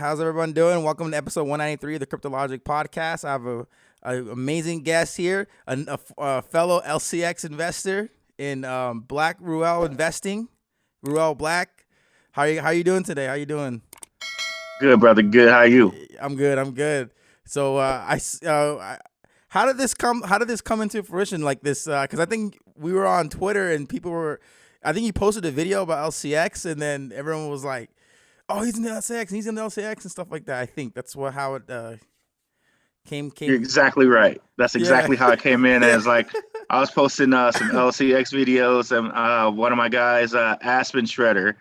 How's everyone doing? Welcome to episode 193 of the Cryptologic podcast. I have a amazing guest here, a fellow LCX investor in Black Ruell Investing, Ruell Black. How you doing today? How you doing? Good, brother. Good. How are you? I'm good. I'm good. So how did this come? How did this come into fruition like this? Because I think we were on Twitter and people were. I think you posted a video about LCX and then everyone was like, "Oh, he's in the LCX. He's in the LCX and stuff like that." I think that's how it You're came. exactly right. That's Yeah, exactly how it came in. yeah, As like I was posting some LCX videos, and one of my guys, Aspen Shredder,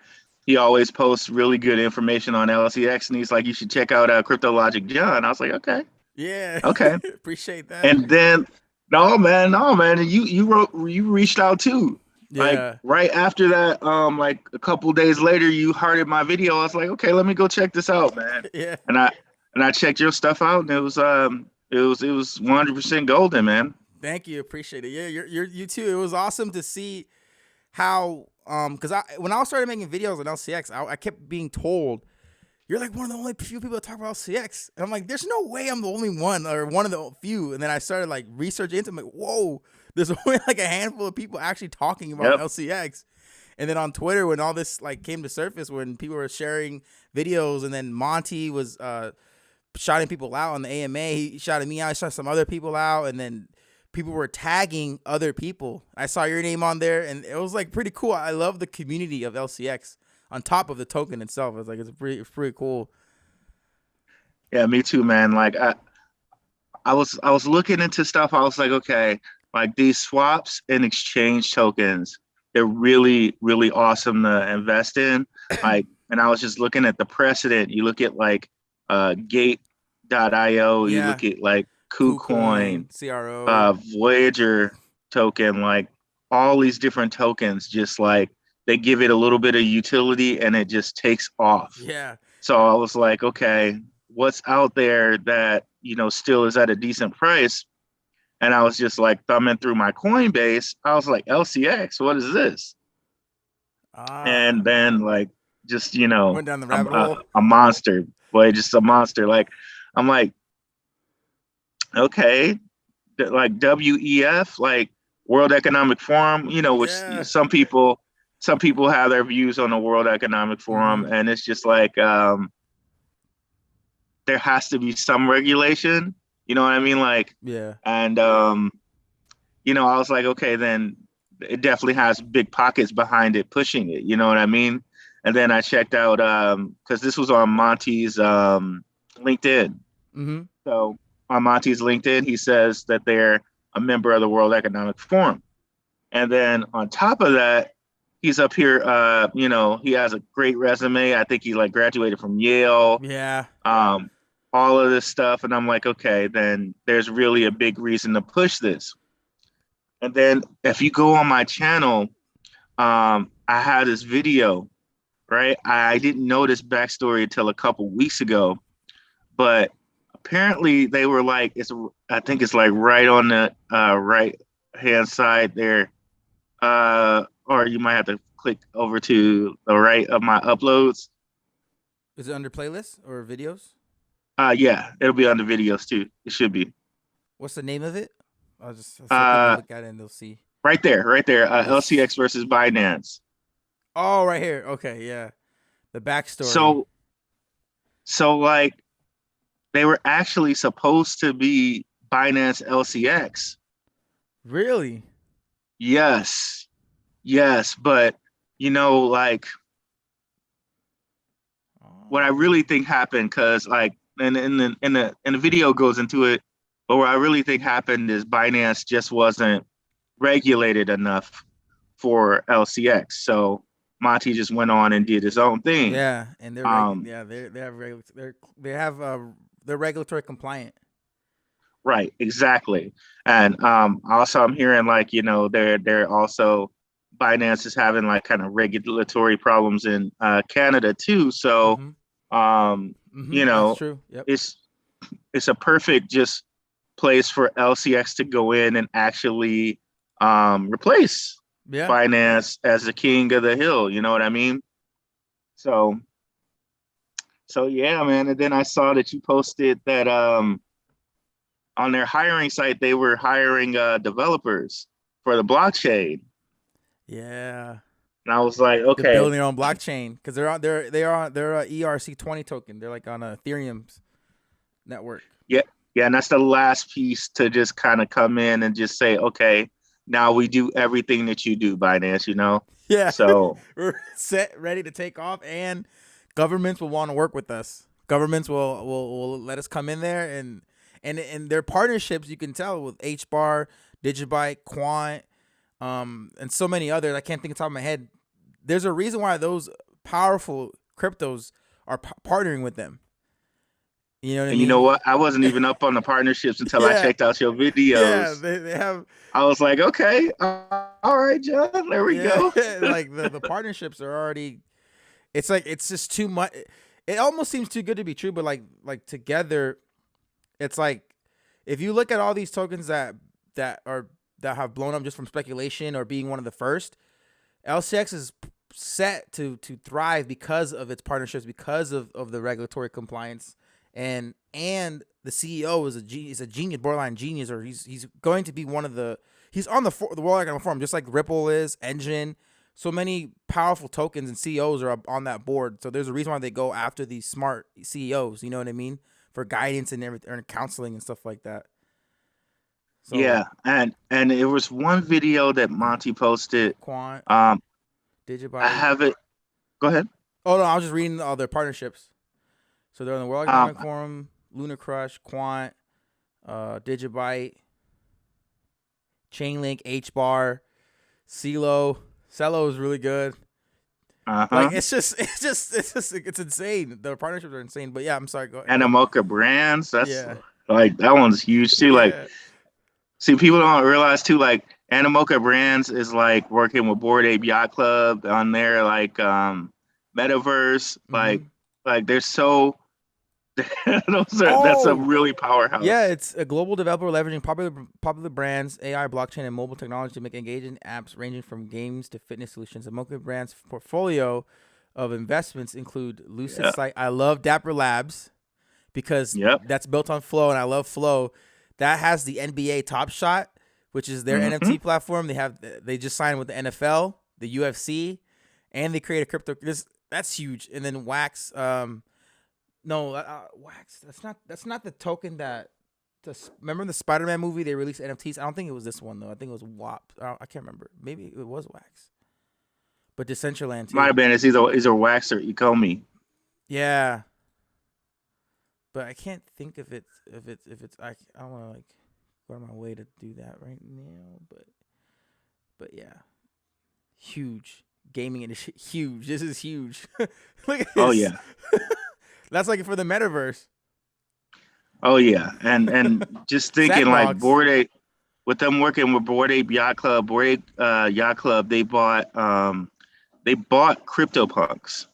he always posts really good information on LCX, and he's like, "You should check out Cryptologic John." I was like, "Okay, yeah. okay." Appreciate that. And then, no, man, you reached out too. Like Yeah, right after that, like a couple days later, you hearted my video. I was like, okay, let me go check this out, man. yeah. And I checked your stuff out, and it was 100% golden, man. Thank you. Appreciate it. Yeah, you too. It was awesome to see how because I when I started making videos on LCX, I kept being told you're like one of the only few people that talk about CX. And I'm like, there's no way I'm the only one or one of the few. And then I started like researching into it. I'm like, whoa, there's only like a handful of people actually talking about Yep. LCX. And then on Twitter, when all this like came to surface, when people were sharing videos, and then Monty was shouting people out on the AMA, he shouted me out, he shouted some other people out, and then people were tagging other people. I saw your name on there, and it was like pretty cool. I love the community of LCX on top of the token itself. It's like it's pretty cool. Yeah, me too, man. Like I was looking into stuff. I was like, okay, like these swaps and exchange tokens, they're really, really awesome to invest in. Like, and I was just looking at the precedent. You look at like Gate.io, you Yeah, look at like KuCoin, KuCoin, CRO. Voyager token, like all these different tokens, just like they give it a little bit of utility and it just takes off. Yeah, So I was like, okay, what's out there that, still is at a decent price? And I was just like thumbing through my Coinbase. I was like, LCX, what is this? ah, And then like just, went down the a, rabbit a, hole. a monster, boy, just a monster. Like I'm like, okay, like WEF, like World Economic Forum, which Yeah. some people have their views on the World Economic Forum, Mm-hmm. and it's just like there has to be some regulation. You know what I mean? Like, Yeah. and I was like, okay, then it definitely has big pockets behind it pushing it. You know what I mean? And then I checked out because this was on Monty's LinkedIn. Mm-hmm. So on Monty's LinkedIn, he says that they're a member of the World Economic Forum. And then on top of that, he's up here. He has a great resume. I think he like graduated from Yale. Yeah. Um, all of this stuff, and I'm like, okay, then there's really a big reason to push this. And then if you go on my channel, I had this video, right? I didn't know this backstory until a couple weeks ago, but apparently they were like, I think it's like right on the right hand side there, or you might have to click over to the right of my uploads. Is it under playlists or videos? Yeah, it'll be on the videos too. It should be. What's the name of it? I'll just so people Uh, look at it and they'll see. right there. This. LCX versus Binance. Oh, right here. Okay, yeah. The backstory. So, so like they were actually supposed to be Binance LCX. Really? Yes, yes, but like what I Oh. really think happened, because like, and in the video goes into it, but what I really think happened is Binance just wasn't regulated enough for LCX. So Monty just went on and did his own thing. Yeah, and Um, they have they have they're regulatory compliant. right, exactly. And also I'm hearing like, they're also Binance is having like kind of regulatory problems in Canada too. So Mm-hmm. um, Mm-hmm. you That's know, true. Yep. it's it's a perfect just place for LCX to go in and actually replace Yeah. Binance as the king of the hill. You know what I mean? So So yeah, man. And then I saw that you posted that on their hiring site they were hiring developers for the blockchain. Yeah. And I was like, They're okay, building their own blockchain because they're a ERC20 token. They're like on a Ethereum's network. yeah, yeah, and that's the last piece to just kind of come in and just say, okay, now we do everything that you do, Binance, you know? Yeah. So We're set, ready to take off, and governments will want to work with us. Governments will let us come in there, and their partnerships, you can tell, with HBAR, Digibyte, Quant, and so many others. I can't think of the top of my head. There's a reason why those powerful cryptos are partnering with them. You know what I and you know mean? what? I wasn't even up on the partnerships until I Yeah, checked out your yeah. videos. They have, I was like, okay, all right, John, there we yeah. go. Like the partnerships are already. It's like it's just too much. It almost seems too good to be true, but like together, it's like if you look at all these tokens that are that have blown up just from speculation or being one of the first, LCX is set to thrive because of its partnerships, because of the regulatory compliance, and the CEO is a genius, borderline genius, or he's going to be one of the he's on the World Economic Forum just like Ripple is, Engine. So many powerful tokens and CEOs are on that board. So there's a reason why they go after these smart CEOs. You know what I mean? For guidance and everything, and counseling and stuff like that. So Yeah, and it was one video that Monty posted. Quant, Um, I Digibyte. have it. Go ahead. Oh no, I was just reading all their partnerships. So they're on the World Um, Economic Forum, Lunar Crush, Quant, Digibyte, Chainlink, HBAR, CeLo. Celo is really good. Like uh-huh. it's insane. The partnerships are insane. But yeah, I'm sorry. Go ahead. Animoca Brands. That's Yeah, like that one's huge too. Like, yeah. see, people don't realize too. Like, Animoca Brands is like working with Bored Ape Yacht Club on their like metaverse. Mm-hmm. Like they're so that's a Oh, really yeah. powerhouse. It's a global developer leveraging popular brands, AI, blockchain, and mobile technology to make engaging apps ranging from games to fitness solutions. The Mocha Brands portfolio of investments include Lucid Yeah. Site. I love Dapper Labs because Yep. that's built on Flow, and I love Flow. That has the NBA Top Shot, which is their Hmm. NFT platform. They just signed with the NFL, the UFC, and they create a crypto. That's huge. And then Wax, no, Wax. That's not the token that. Remember the Spider-Man movie? They released NFTs. I don't think it was this one though. I think it was WAP. I can't remember. Maybe it was Wax, but Decentraland Might too. have been it's either Wax or Ecomi. Yeah, but I can't think if it's I don't want to like go out of my way to do that right now, but yeah, huge gaming industry, huge. This is huge. Look at Oh this. yeah. That's like for the metaverse. Oh yeah. And just thinking like Sandbox. Bored Ape with them working with Bored Ape Yacht Club, Bored Ape Yacht Club, they bought CryptoPunks.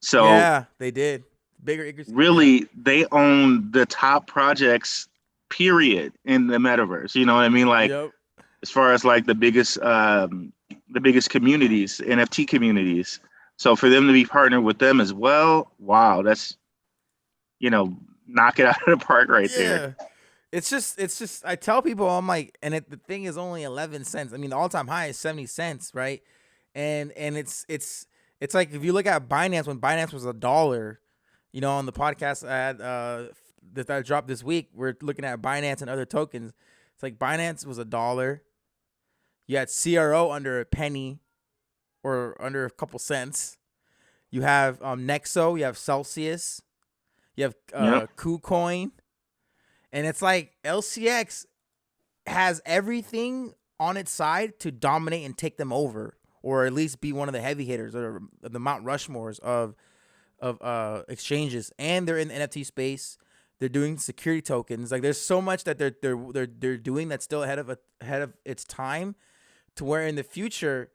So Yeah, they did. Bigger acres. Yeah. really they own the top projects period in the metaverse. You know what I mean? Like Yep. as far as like the biggest communities, NFT communities. So for them to be partnered with them as well, wow, that's you know, knock it out of the park right there. Yeah. It's just I tell people I'm like, and the thing is only 11 cents. I mean, the all-time high is 70 cents, right? And it's like if you look at Binance when Binance was $1, on the podcast I had that I dropped this week, we're looking at Binance and other tokens. It's like Binance was $1. You had CRO under a penny or under a couple cents. You have Nexo, you have Celsius, you have Yep. KuCoin, and it's like LCX has everything on its side to dominate and take them over, or at least be one of the heavy hitters or the Mount Rushmores of exchanges. And they're in the NFT space. They're doing security tokens. Like there's so much that they're doing that's still ahead of its time, to where in the future,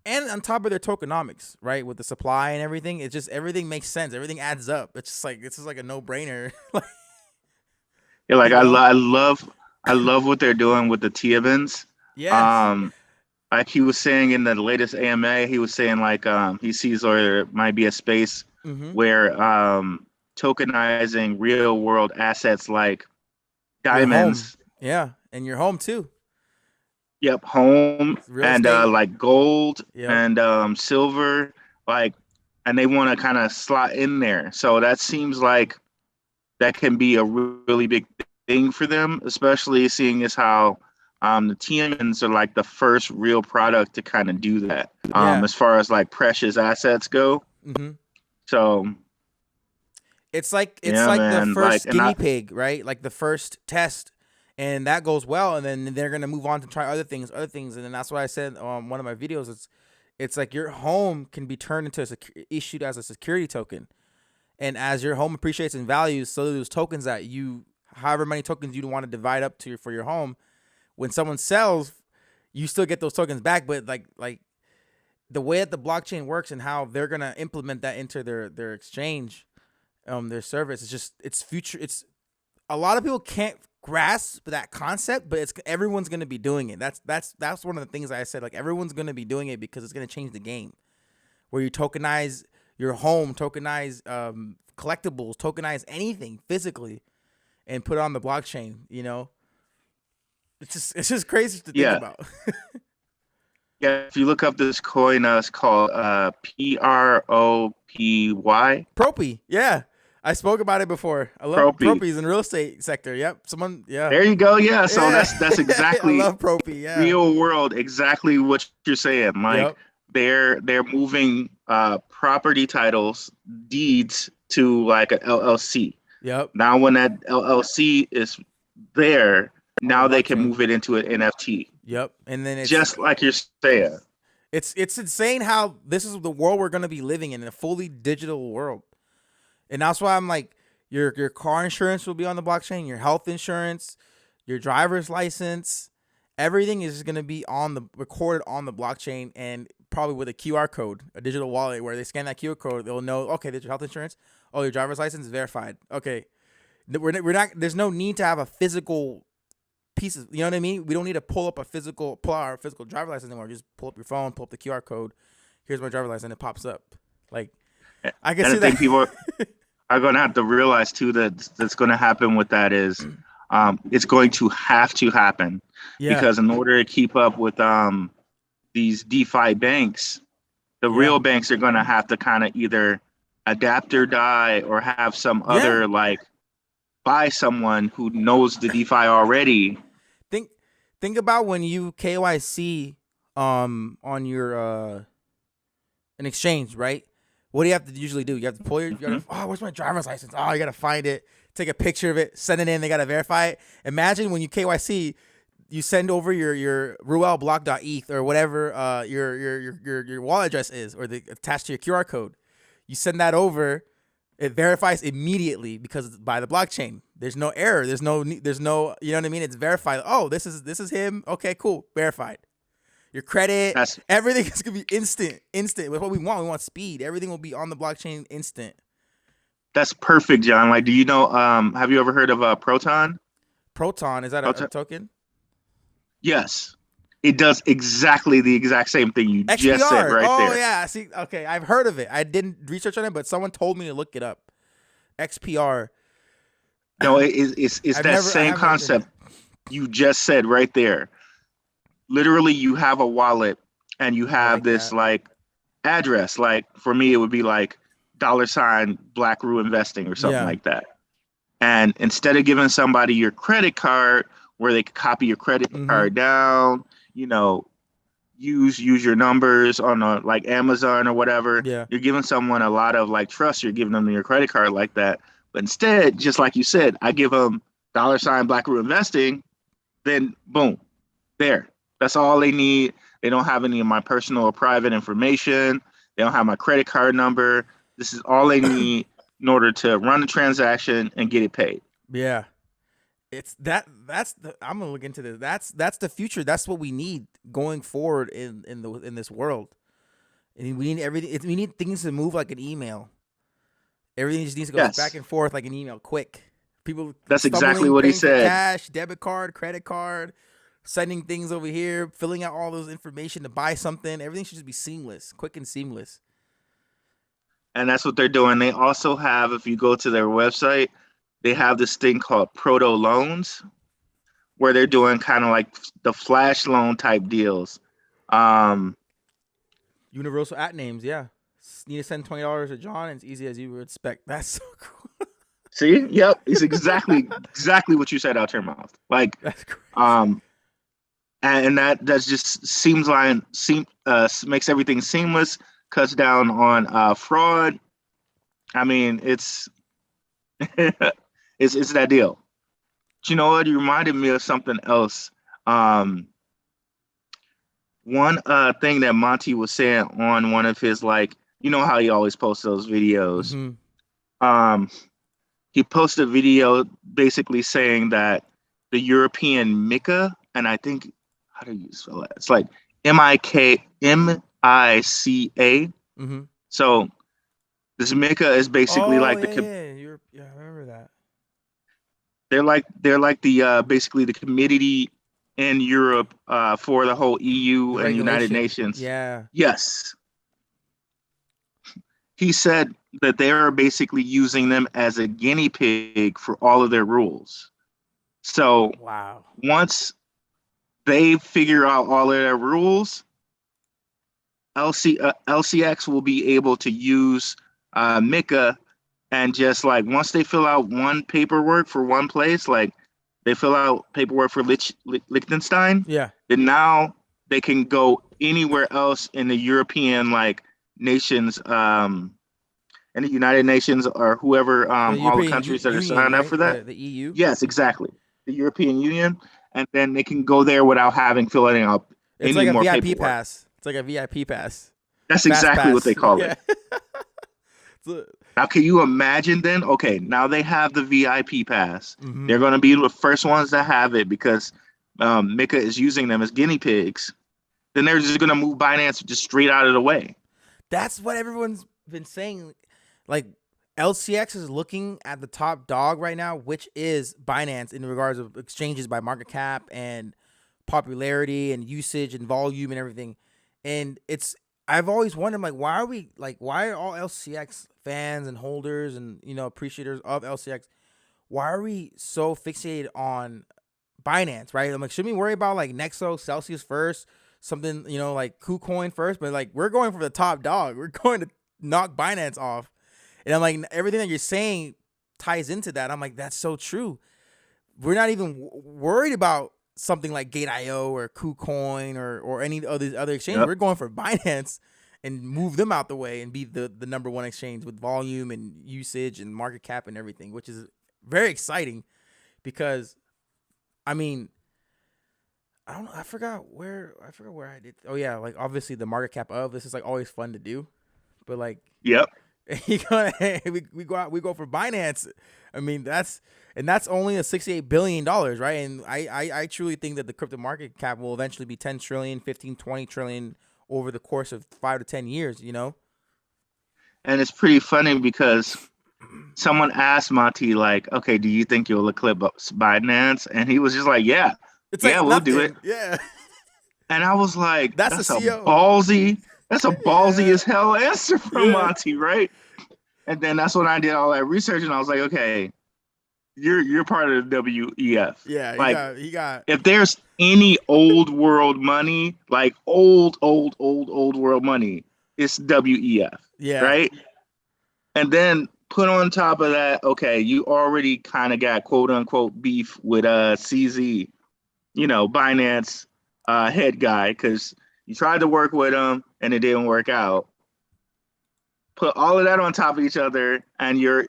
and on top of their tokenomics, right, with the supply and everything, it's just everything makes sense. Everything adds up. It's just like this is like a no brainer. Like, Yeah, like you know? I love what they're doing with the Tiabins. Yes. Um, like he was saying in the latest AMA, he was saying like he sees or there might be a space Mm-hmm. where tokenizing real world assets like Your home. diamonds. Yeah. And your home too. Yep, home Real and estate. like gold Yep. and silver, like, and they want to kind of slot in there. So that seems like that can be a really big thing for them, especially seeing as how the TMNs are like the first real product to kind of do that, Yeah. as far as like precious assets go. Mm-hmm. So It's yeah, like the man, like, first and guinea pig, right? Like the first test, and that goes well, and then they're gonna move on to try other things, and then that's what I said on one of my videos. It's like your home can be turned into issued as a security token, and as your home appreciates in value, so those tokens that you, however many tokens you want to divide up to for your home, when someone sells, you still get those tokens back, but like the way that the blockchain works and how they're gonna implement that into their exchange, their service, it's future. It's a lot of people can't grasp that concept, but it's everyone's gonna be doing it. That's one of the things I said. Like everyone's gonna be doing it because it's gonna change the game. Where you tokenize your home, tokenize collectibles, tokenize anything physically, and put it on the blockchain. It's just crazy to think yeah, about. yeah. If you look up this coin, it's called PROPY. Propy, yeah. I spoke about it before. I love Propy. Propy's in real estate sector. Yep. Someone, yeah. There you go. Yeah. So Yeah. that's I exactly love Propy, yeah. real world, exactly what you're saying. Like Yep. they're moving property titles, deeds to like an LLC. Yep. Now when that LLC is there, On the now they can blockchain. move it into an NFT. Yep. And then Just like you're saying. it's insane how this is the world we're gonna be living in a fully digital world. And that's why I'm like, your car insurance will be on the blockchain, your health insurance, your driver's license, everything is going to be recorded on the blockchain, and probably with a QR code, a digital wallet where they scan that QR code, they'll know, okay, there's your health insurance. Oh, your driver's license is verified. Okay, we're not. There's no need to have a physical piece of, you know what I mean? We don't need to pull our physical driver's license anymore. Just pull up your phone, pull up the QR code. Here's my driver's license, and it pops up. Like, I can And see I think that. people are going to have to realize too that's going to happen with that is it's going to have to happen Yeah. because in order to keep up with these DeFi banks, the Yeah. real banks are going to have to kind of either adapt or die or have some Yeah. other like buy someone who knows the DeFi already. Think about when you KYC on your an exchange, right? What do you have to usually do? You have to pull where's my driver's license? Oh, you gotta find it, take a picture of it, send it in. They gotta verify it. Imagine when you KYC, you send over your Ruell block.eth or whatever your wallet address is, or attached to your QR code. You send that over, it verifies immediately because it's by the blockchain. There's no error. There's no you know what I mean? It's verified. Oh, this is him. Okay, cool, verified. Your credit, That's everything is gonna be instant. With what we want. We want speed. Everything will be on the blockchain instant. that's perfect, John. Like, do you know? Have you ever heard of Proton? Proton, is that a Proton? token? Yes, it does exactly the exact same thing you just said XPR. right Oh there. yeah. See, okay, I've heard of it. I didn't research on it, but someone told me to look it up. XPR. No, it's that I same haven't looked into concept you just said right there. Literally, you have a wallet and you it. I have like this that. like address. Like for me, it would be like $ Black Rue Investing or something Yeah. like that. And instead of giving somebody your credit card where they could copy your credit card down, you know, use your numbers on like Amazon or whatever, Yeah. you're giving someone a lot of like trust. You're giving them your credit card like that. But instead, just like you said, I give them $ Black Rue Investing, then boom, there. That's all they need. They don't have any of my personal or private information. They don't have my credit card number. This is all they need in order to run the transaction and get it paid. Yeah. It's I'm gonna look into this. That's the future. That's what we need going forward in this world. And we need everything. We need things to move like an email. Everything just needs to go Yes, back and forth like an email, quick. People that's exactly stumbling, what he paying for said. cash, debit card, credit card, sending things over here, filling out all those information to buy something. Everything should just be seamless, quick and seamless. And that's what they're doing. They also have, if you go to their website, they have this thing called proto loans where they're doing kind of like the flash loan type deals. Um, Universal at names, yeah. Need to send $20 to John, and it's easy as you would expect. That's so cool. See, yep, it's exactly what you said out your mouth. Like, That's crazy. um, and that just makes everything seamless, cuts down on fraud. I mean, it's that deal. But you know what? You reminded me of something else. Um, one thing that Monty was saying on one of his, like, you know how he always posts those videos. Mm-hmm. Um, he posted a video basically saying that the European Mica, and I think, how do you spell that? It's like MICA. Mm-hmm. So this Mica is basically Oh like yeah, yeah. I remember that. they're like the basically the committee in Europe for the whole The EU and United regulation. Nations. Yeah. Yes, he said that they are basically using them as a guinea pig for all of their rules. So Wow. once they figure out all of their rules, LCX will be able to use Mika, and just like once they fill out one paperwork for one place, like they fill out paperwork for Liechtenstein, Yeah. then now they can go anywhere else in the European like nations, in the United Nations or whoever, The all the European countries that are Union, signed up right? for that. The EU. Yes, exactly. The European Union, and then they can go there without having filling out It's any like a more VIP paperwork. pass. It's like a VIP pass. That's Fast exactly what they pass. call Yeah. it. Now, can you imagine then? Okay, now they have the VIP pass. Mm-hmm. They're going to be the first ones to have it because Mika is using them as guinea pigs. Then they're just going to move Binance just straight out of the way. That's what everyone's been saying. Like LCX is looking at the top dog right now, which is Binance in regards of exchanges by market cap and popularity and usage and volume and everything. And I've always wondered like why are all LCX fans and holders and appreciators of LCX, why are we so fixated on Binance, right? I'm like, should we worry about like Nexo, Celsius first, something, like KuCoin first? But like, we're going for the top dog. We're going to knock Binance off. And I'm like, everything that you're saying ties into that. I'm like, that's so true. We're not even worried about something like Gate.io or KuCoin or any of these other exchanges. Yep. We're going for Binance and move them out the way and be the number one exchange with volume and usage and market cap and everything, which is very exciting because, I mean, I don't know. I forgot where I did. Oh yeah, like obviously the market cap of this is like always fun to do, but like Yep. we go for Binance. I mean that's only a $68 billion, right? And I truly think that the crypto market cap will eventually be 10 trillion, 15, 20 trillion over the course of 5 to 10 years. And it's pretty funny because someone asked Monty, like, okay, do you think you'll eclipse Binance? And he was just like, yeah, It's yeah, like we'll do it. nothing. Yeah, And I was like, that's the that's a ballsy Yeah, as hell answer from yeah, Monty, right? And then that's when I did all that research, and I was like, okay, you're part of the WEF. yeah. Like, He got. if there's any old world money, like old world money, it's WEF, Yeah, right? And then put on top of that, okay, you already kind of got quote unquote beef with CZ, Binance head guy, because you tried to work with him and it didn't work out. Put all of that on top of each other, and you're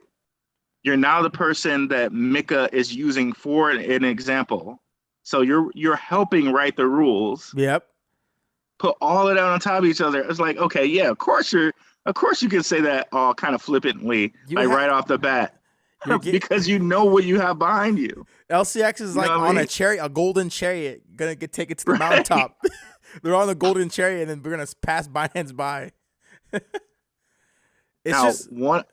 now the person that Mika is using for an example. So you're helping write the rules. yep. Put all of that on top of each other. It's like, okay, yeah, of course you can say that all kind of flippantly, You like ha- right off the bat, you're get because you know what you have behind you. LCX is You know like what I on mean? a golden chariot, gonna take it to the Right. mountaintop. They're on the golden chariot, and then we're gonna pass Binance by. It's Now, just one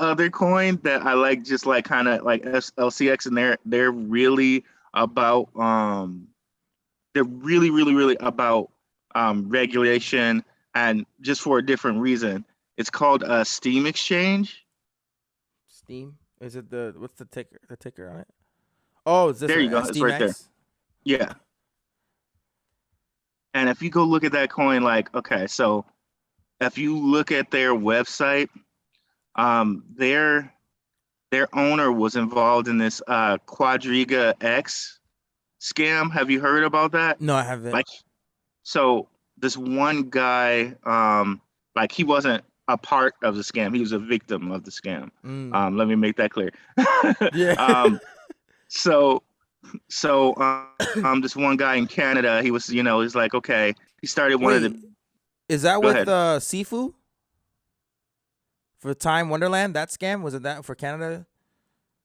other coin that I like, just like kind of like LCX, and they're really about they're really about regulation, and just for a different reason. It's called Steam Exchange. Steam. Is it the what's the ticker? The ticker on it? Oh, is this There one? you go. It's Steam right there. X. Yeah. And if you go look at that coin, like, okay, so if you look at their website, um, their their owner was involved in this Quadriga X scam. Have you heard about that? No, I haven't. Like, so this one guy, like he wasn't a part of the scam. He was a victim of the scam. Mm. Let me make that clear. Yeah. um, so so this one guy in Canada, he was, he's like, okay, he started one of the. Wait, is that Go with ahead. Sifu for Time Wonderland? That scam was it that for Canada?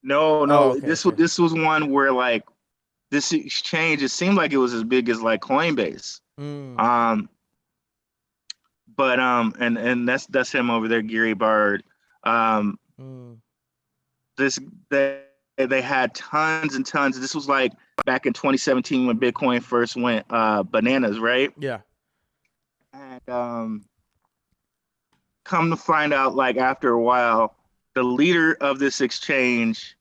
No, Oh, no, okay, this was okay. this was one where like this exchange, it seemed like it was as big as like Coinbase. Mm. Um, but and that's him over there, Gary Bard. Um, Mm. this they had tons and tons. This was like back in 2017 when Bitcoin first went bananas, right? Yeah. And come to find out, like after a while, the leader of this exchange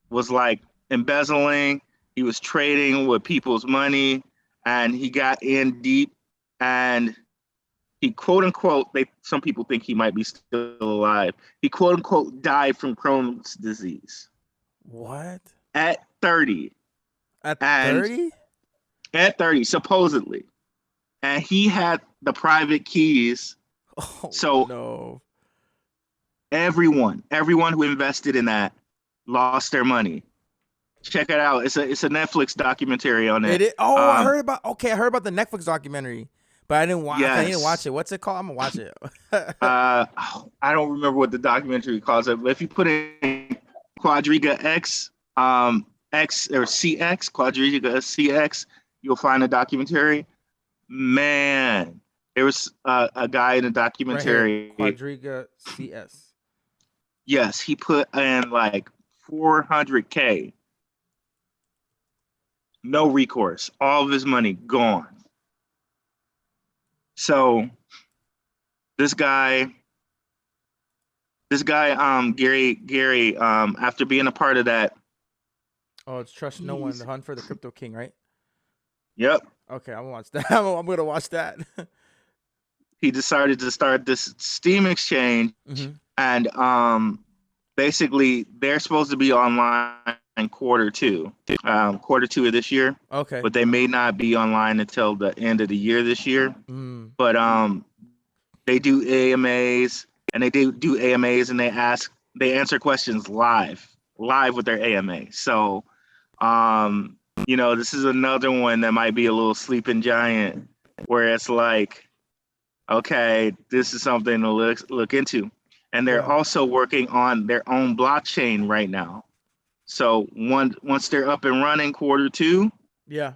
was like embezzling. He was trading with people's money, and he got in deep. And he quote unquote, they some people think he might be still alive. He quote unquote died from Crohn's disease What? at 30, At and 30? at 30 supposedly, and he had the private keys. Oh So no. everyone who invested in that lost their money. Check it out. It's a Netflix documentary on It it. is. Oh, I Um, heard about. Okay, I heard about the Netflix documentary, but I didn't watch. Okay, I need to watch yes. it. What's it called? I'm gonna watch it. I don't remember what the documentary calls it, but if you put in Quadriga X, X or CX, Quadriga CX, you'll find a documentary. Man, there was a guy in the Right here, documentary. Quadriga CS. Yes, he put in like 400K, no recourse, all of his money gone. So this guy, Gary, after being a part of that, Oh, it's Trust No One, he's, The Hunt for the Crypto King, right? yep, Okay, I'm gonna watch that. I'm gonna watch that. he decided to start this Steam exchange, Hmm. and basically they're supposed to be online in quarter two of this year, Okay. but they may not be online until the end of the year this year. Mm. But they do AMAs, and they do AMAs, and they answer questions live with their AMA. So um, this is another one that might be a little sleeping giant, where it's like, okay, this is something to look into. And they're Yeah. also working on their own blockchain right now. So once they're up and running quarter two, Yeah.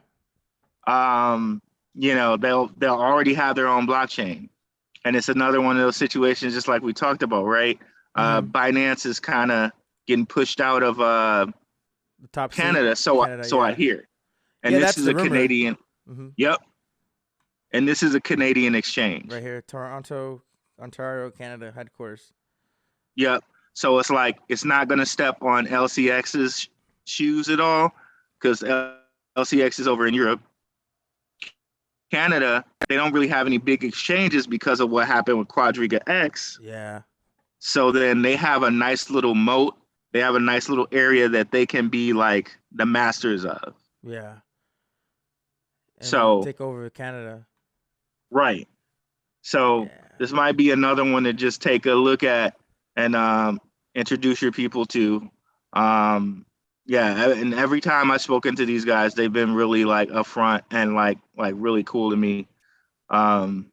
um, they'll already have their own blockchain. And it's another one of those situations, just like we talked about, right? Hmm. Binance is kind of getting pushed out of The top seat, Canada, so Canada. so I Yeah. hear. And Yeah, this that's is the a rumor. Canadian. Hmm. Yep. And this is a Canadian exchange. Right here, Toronto, Ontario, Canada headquarters. Yep. So it's like it's not going to step on LCX's shoes at all, because LCX is over in Europe. Canada, they don't really have any big exchanges because of what happened with Quadriga X. Yeah. So then they have a nice little moat. They have a nice little area that they can be like the masters of. Yeah. And So, take over Canada. right. So Yeah. this might be another one to just take a look at and introduce your people to. Yeah, and every time I've spoken to these guys, they've been really like upfront and like really cool to me. Um,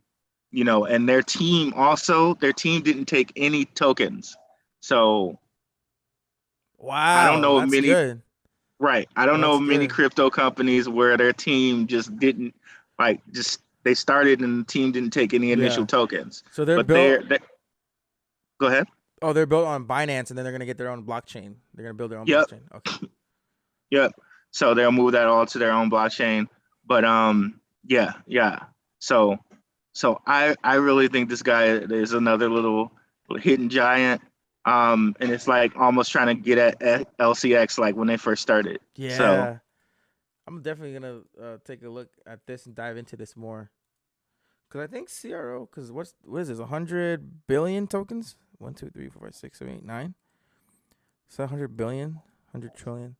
and their team didn't take any tokens. So I don't Wow, know of that's many. good. Right. I don't know That's of many good. crypto companies where their team just didn't just they started and the team didn't take any initial Yeah. tokens. So they're But built. they go ahead. Oh, they're built on Binance, and then they're gonna get their own blockchain. They're gonna build their own Yep. blockchain. Okay. Yep. So they'll move that all to their own blockchain. But yeah. So I really think this guy is another little hidden giant. And it's like almost trying to get at LCX like when they first started. So Yeah. I'm definitely gonna take a look at this and dive into this more. Cause I think CRO, cause what is this? 100 billion tokens? 1, 2, 3, 4, 5, 6, 7, 8, 9. So 100 billion, 100 trillion.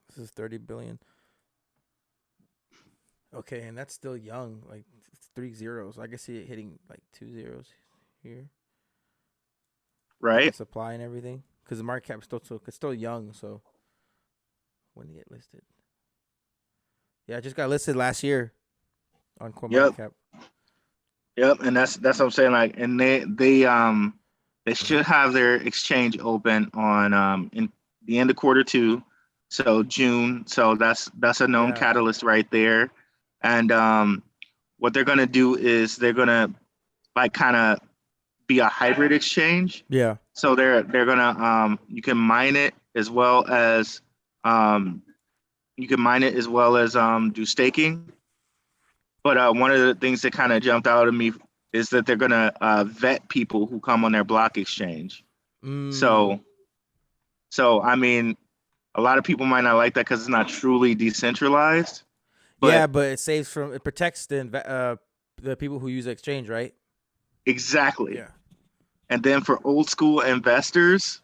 This is 30 billion. Okay, and that's still young, like 3 zeros. I can see it hitting like 2 zeros here, like the right. supply and everything. Cause the market cap is it's still young. So when did it get listed? Yeah, it just got listed last year on Yep. CoinMarketCap. Yep. And that's what I'm saying. Like, and they should have their exchange open on in the end of quarter 2, so June. So that's a known Yeah, catalyst right there. And what they're gonna do is they're gonna like kind of be a hybrid exchange. yeah. So they're gonna you can mine it as well as um do staking. But one of the things that kind of jumped out at me is that they're gonna vet people who come on their block exchange. Mm, So I mean, a lot of people might not like that because it's not truly decentralized. yeah, But but it protects the people who use the exchange, right? exactly. Yeah. And then for old school investors,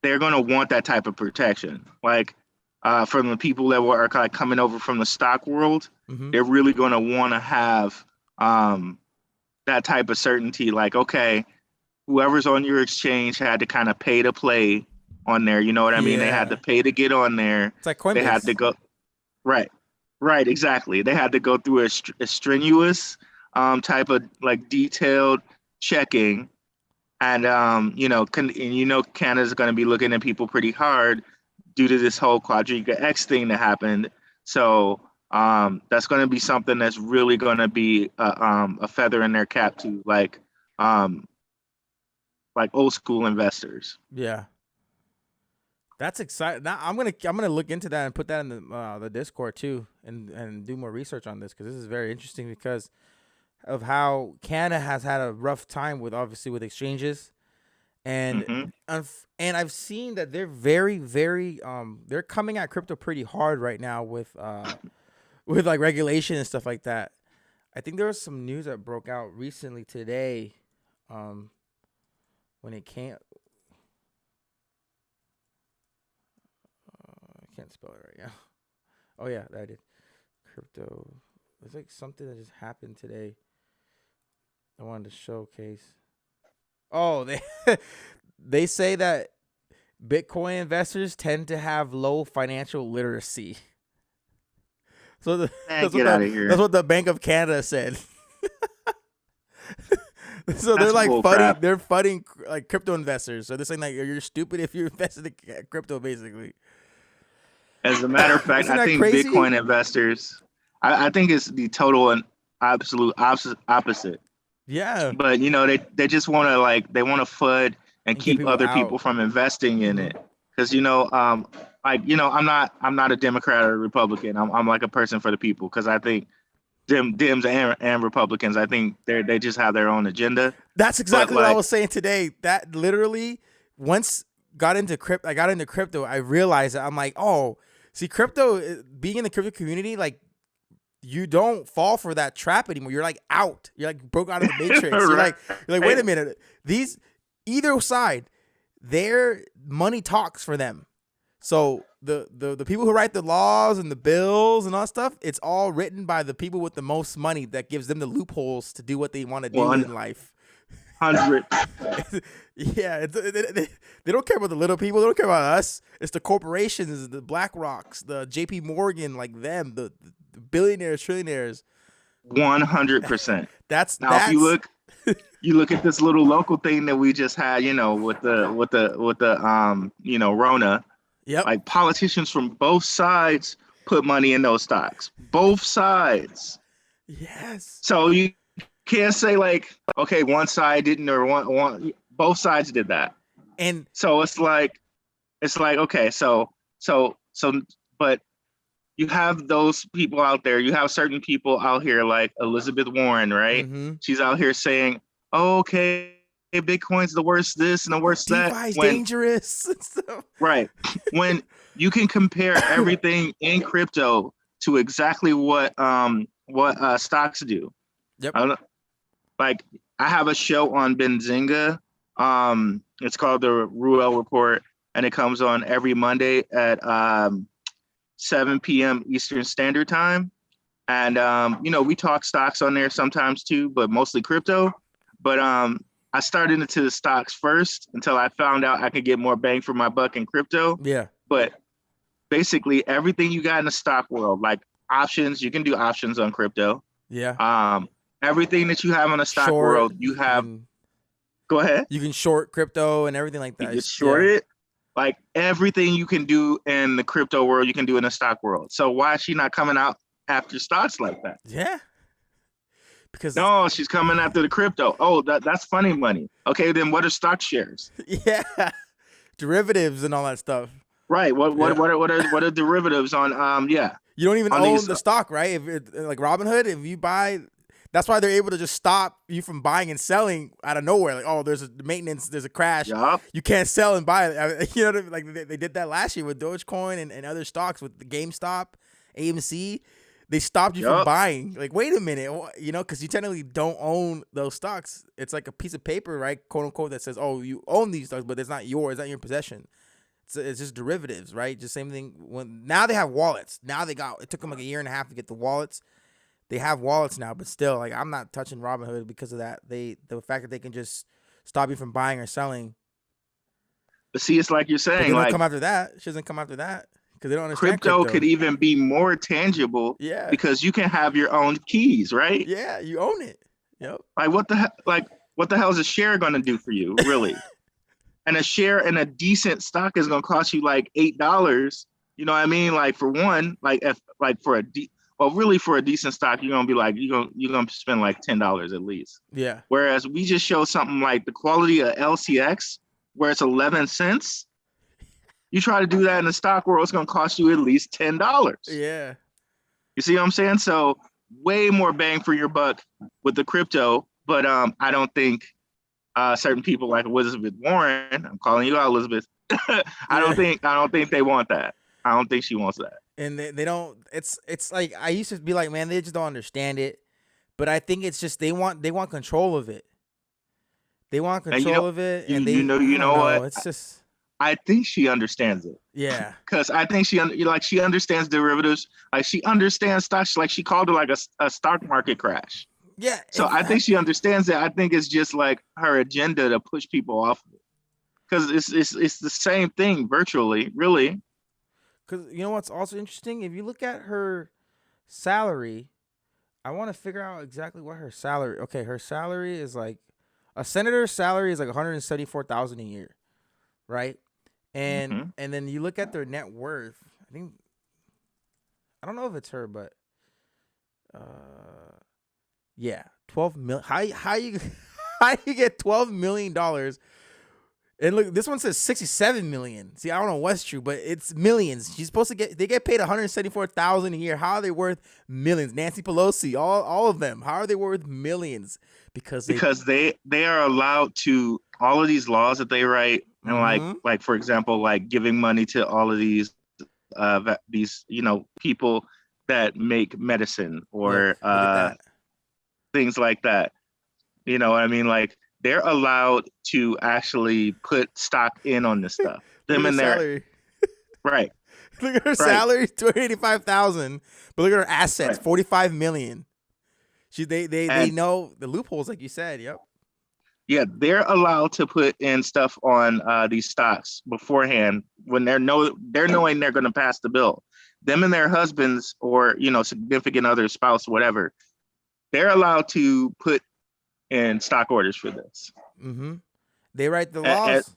they're gonna want that type of protection. Like from the people that are kind of coming over from the stock world, Mm-hmm. they're really gonna want to have that type of certainty. Like, okay, whoever's on your exchange had to kind of pay to play on there. You know what I mean? They had to Yeah. pay to get on there. It's like They had to Coinbase. go right, right, exactly. They had to go through a strenuous type of like detailed checking, and Canada's going to be looking at people pretty hard due to this whole Quadriga X thing that happened. So that's going to be something that's really going to be a feather in their cap to um, like old school investors. Yeah. That's exciting. Now I'm gonna look into that and put that in the Discord too, and do more research on this because this is very interesting because of how Canada has had a rough time with obviously with exchanges and Hmm. and I've seen that they're very very they're coming at crypto pretty hard right now with like regulation and stuff like that. I think there was some news that broke out recently today, um, when it came. I can't spell it right now. Oh yeah, that I did. Crypto. It's like something that just happened today. I wanted to showcase. Oh, they they say that Bitcoin investors tend to have low financial literacy. So Man, get out of that's here. what the Bank of Canada said. So they're That's like bull crap. fudding like crypto investors. So they're saying like you're stupid if you invest in crypto, basically. As a matter of fact, Isn't I that think crazy? Bitcoin investors, I think it's the total and absolute opposite. Yeah, But they just want to they want to FUD and and get keep people other people out. from investing in Hmm. it. Because I'm not a Democrat or a Republican. I'm like a person for the people. Because I think Dems and Republicans, I think they just have their own agenda. That's But exactly what I like was saying today. That literally once I got into crypto, I realized that I'm like, oh, see, being in the crypto community, like you don't fall for that trap anymore. You're like out. You're like broke out of the matrix. right, You're like, wait a minute. These either side, their money talks for them. So the people who write the laws and the bills and all that stuff, it's all written by the people with the most money that gives them the loopholes to do what they want to do one in life. hundred. Yeah, they don't care about the little people. They don't care about us. It's the corporations, the Black Rocks, the J.P. Morgan, like them, the billionaires, trillionaires. 100%. Now, if That's you look at this little local thing that we just had, with the Rona, yep. like politicians from both sides put money in those stocks. Both sides. Yes. So you can't say like, okay, one side didn't or one both sides did that. And So it's like okay, so but you have those people out there. You have certain people out here like Elizabeth Warren, right? Mm-hmm. She's out here saying, oh, okay, Bitcoin's the worst this and the worst that. DeFi's When dangerous. right, when you can compare everything in crypto to exactly what stocks do. Yep. I don't know, like I have a show on Benzinga. It's called the Ruell Report, and it comes on every Monday at 7 p.m. Eastern Standard Time. And we talk stocks on there sometimes too, but mostly crypto. But I started into the stocks first until I found out I could get more bang for my buck in crypto. Yeah. But basically everything you got in the stock world, like options, you can do options on crypto. Yeah. Everything that you have on the stock world, you have. Go ahead. You can short crypto and everything like that. You can short it. Like everything you can do in the crypto world, you can do in the stock world. So why is she not coming out after stocks like that? Yeah. Because no, she's coming after the crypto. Oh, that's funny money. Okay, then what are stock shares? Yeah. Derivatives and all that stuff. Right. What are derivatives on yeah. You don't even own the stock, right? If it, like Robinhood, if you buy, that's why they're able to just stop you from buying and selling out of nowhere. Like, oh, there's a maintenance, there's a crash. Yep. You can't sell and buy it. You know, like they did that last year with Dogecoin and other stocks with the GameStop, AMC. They stopped you from buying. Like, wait a minute, you know, because you technically don't own those stocks. It's like a piece of paper, right, quote unquote, that says, oh, you own these stocks, but it's not yours, it's not your possession. It's just derivatives, right? Just same thing. When now they have wallets. Now it took them like a year and a half to get the wallets. They have wallets now, but still, like, I'm not touching Robinhood because of that. The fact that they can just stop you from buying or selling. But see, it's like you're saying, they don't come after that. She doesn't come after that because they don't understand crypto could even be more tangible. Yeah, because you can have your own keys, right? Yeah, you own it. Yep. Like what the hell is a share going to do for you, really? And a share in a decent stock is going to cost you like $8. You know what I mean? Like for one, for a decent stock, you're gonna be like you're gonna spend like $10 at least. Yeah. Whereas we just show something like the quality of LCX, where it's 11 cents. You try to do that in the stock world, it's gonna cost you at least $10. Yeah. You see what I'm saying? So way more bang for your buck with the crypto, but I don't think certain people like Elizabeth Warren, I'm calling you out, Elizabeth. I don't think they want that. I don't think she wants that. And they don't. It's like I used to be like, man, they just don't understand it. But I think it's just they want control of it. They want control of it, and they you know what? It's just. I think she understands it. Yeah. Because I think she understands derivatives. Like she understands stocks. Like she called it like a stock market crash. Yeah. So I think she understands it. I think it's just like her agenda to push people off of it. Because it's the same thing virtually, really. Because you know what's also interesting? If you look at her salary, I want to figure out exactly what her salary. Okay, her salary is like a senator's salary is like $174,000 a year, right? And and then you look at their net worth. I don't know if it's her, but yeah, 12 million. How you get $12 million? And look, this one says 67 million. See, I don't know what's true, but it's millions. She's supposed to they get paid $174,000 a year. How are they worth millions? Nancy Pelosi, all of them. How are they worth millions? Because they are allowed to, all of these laws that they write, and like for example, like giving money to all of these people that make medicine or things like that. You know what I mean? Like they're allowed to actually put stock in on this stuff. Them in their salary. Right. Look at her salary, $285,000, but look at her assets, $45 million. They know the loopholes, like you said. Yep. Yeah, they're allowed to put in stuff on these stocks beforehand when they're knowing they're going to pass the bill. Them and their husbands or significant other, spouse, whatever, they're allowed to put in stock orders for this. They write the laws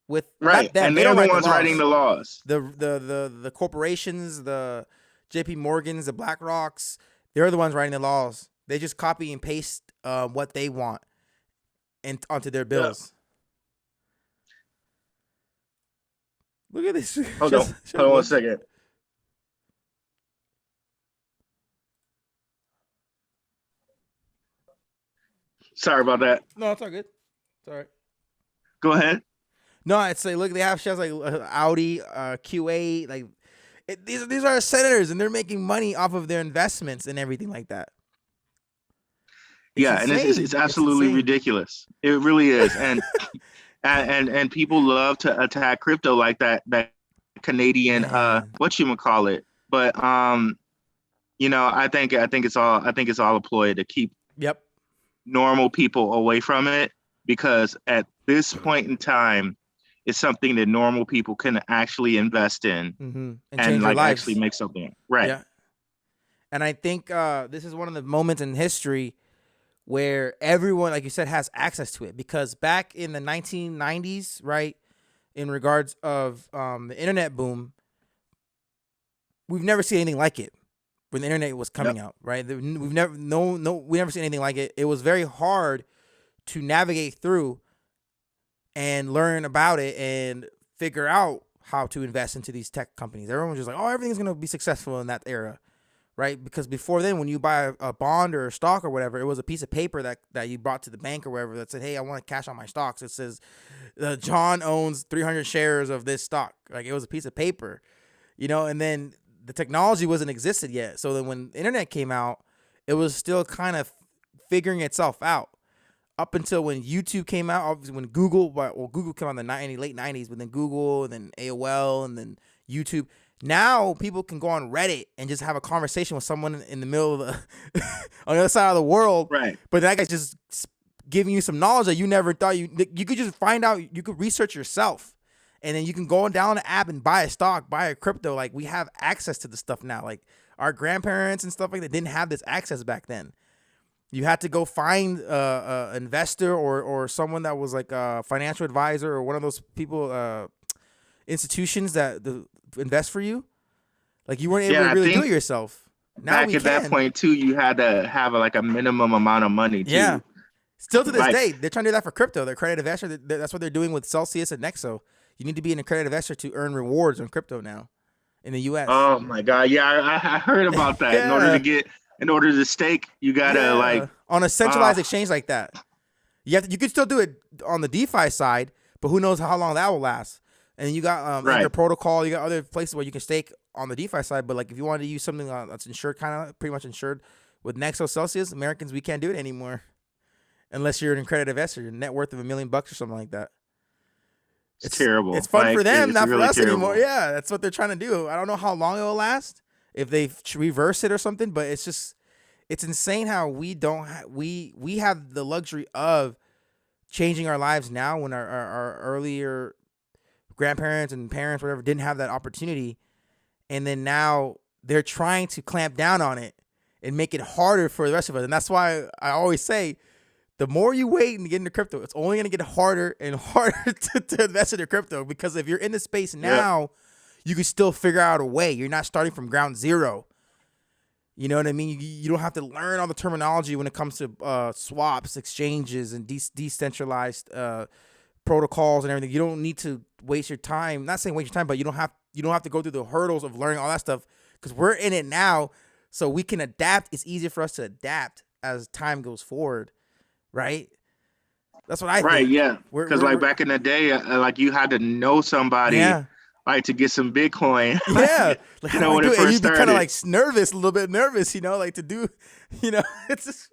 and they're the ones writing the laws. The corporations, the JP Morgans, the Black Rocks, they're the ones writing the laws. They just copy and paste what they want and onto their bills. Look at this. Hold on 1 second. Sorry about that. No, it's all good. It's all right. Go ahead. No, I'd say look, they have shows like Audi, Q8, like these are senators, and they're making money off of their investments and everything like that. It's Yeah, and insane. it's absolutely ridiculous. It really is, and and people love to attack crypto like that Canadian whatchamacallit. But I think it's all a ploy to keep normal people away from it, because at this point in time, it's something that normal people can actually invest in and like actually make something right. Yeah. And I think this is one of the moments in history where everyone, like you said, has access to it, because back in the 1990s, right, in regards of the internet boom, we've never seen anything like it when the internet was coming out, right? We've never seen anything like it. It was very hard to navigate through and learn about it and figure out how to invest into these tech companies. Everyone was just like, oh, everything's going to be successful in that era, right? Because before then, when you buy a bond or a stock or whatever, it was a piece of paper that you brought to the bank or whatever that said, hey, I want to cash out my stocks. It says, John owns 300 shares of this stock. Like, it was a piece of paper, and then the technology wasn't existed yet. So then when the internet came out, it was still kind of figuring itself out. Up until when YouTube came out, obviously when Google came out in the late 90s, but then Google and then AOL and then YouTube. Now people can go on Reddit and just have a conversation with someone in the middle of the on the other side of the world. Right. But that guy's just giving you some knowledge that you never thought you could just find out. You could research yourself, and then you can go down the app and buy a stock, buy a crypto. Like, we have access to the stuff now. Like, our grandparents and stuff like that didn't have this access back then. You had to go find an investor or someone that was like a financial advisor or one of those people, institutions that invest for you. Like, you weren't able to really do it yourself. Now back at that point too, you had to have a minimum amount of money too. Yeah. Still to this day, they're trying to do that for crypto. They're accredited investor. That's what they're doing with Celsius and Nexo. You need to be an accredited investor to earn rewards on crypto now in the U.S. Oh my God! Yeah, I heard about that. Yeah. In order to stake, you gotta on a centralized exchange like that. You could still do it on the DeFi side, but who knows how long that will last. And then you got Anchor Protocol. You got other places where you can stake on the DeFi side. But like, if you wanted to use something that's insured, kind of pretty much insured with Nexo Celsius, Americans, we can't do it anymore unless you're an accredited investor, your net worth of $1 million or something like that. It's terrible. It's fun for them, not really for us anymore. Yeah, that's what they're trying to do. I don't know how long it will last if they reverse it or something, but it's insane how we have the luxury of changing our lives now when our earlier grandparents and parents, whatever, didn't have that opportunity. And then now they're trying to clamp down on it and make it harder for the rest of us. And that's why I always say, the more you wait and get into crypto, it's only going to get harder and harder to invest in your crypto, because if you're in the space now, you can still figure out a way. You're not starting from ground zero. You know what I mean? You don't have to learn all the terminology when it comes to swaps, exchanges, and decentralized protocols and everything. You don't need to waste your time. Not saying waste your time, but you don't have to go through the hurdles of learning all that stuff, because we're in it now, so we can adapt. It's easier for us to adapt as time goes forward. Right, that's what I think. Right, yeah. Because like back in the day, like you had to know somebody, like to get some Bitcoin. Yeah, like, when it first you'd be kind of started. like a little bit nervous, like to do, it's just,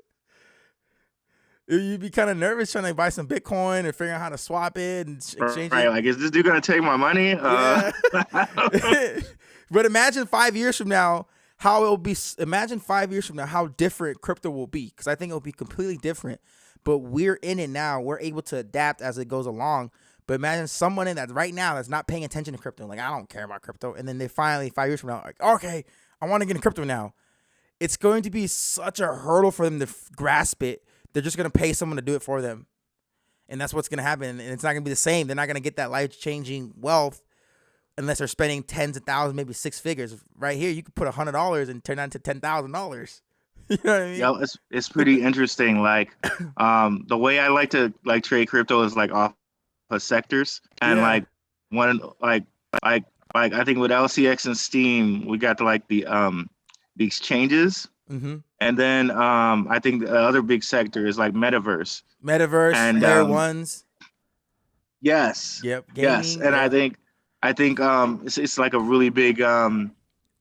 you'd be kind of nervous trying to buy some Bitcoin and figuring out how to swap it and exchange it. Like, is this dude gonna take my money? Yeah. But imagine 5 years from now how it'll be. Imagine 5 years from now how different crypto will be, because I think it'll be completely different. But we're in it now. We're able to adapt as it goes along. But imagine someone in that right now that's not paying attention to crypto. Like, I don't care about crypto. And then they finally, 5 years from now, like, okay, I want to get in crypto now. It's going to be such a hurdle for them to grasp it. They're just going to pay someone to do it for them. And that's what's going to happen. And it's not going to be the same. They're not going to get that life-changing wealth unless they're spending tens of thousands, maybe six figures. Right here, you could put $100 and turn that into $10,000. You know what I mean? Yeah, it's pretty interesting. Like, the way I like to trade crypto is like off of sectors, and like I think with LCX and Steam, we got the exchanges. Mm-hmm. And then I think the other big sector is like metaverse. Metaverse, And layer ones. yes, Yep. yes. Gaming. And Yeah. I think it's like a really big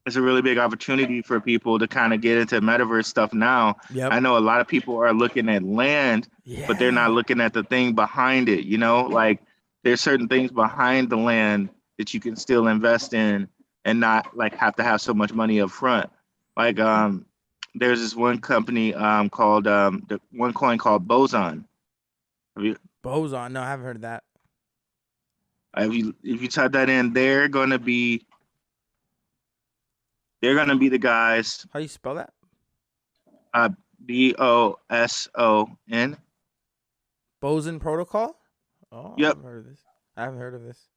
it's a really big opportunity for people to kind of get into metaverse stuff now. Yep. I know a lot of people are looking at land, but they're not Yeah. looking at the thing behind it, you know? Like there's certain things behind the land that you can still invest in and not like have to have so much money up front. Like there's this one company called the one coin called Boson. Have you Boson. No, I haven't heard of that. if you type that in, they're gonna be the guys. How do you spell that? Uh, Boson. Boson Protocol. Oh, I Yep. haven't heard of this. I haven't heard of this.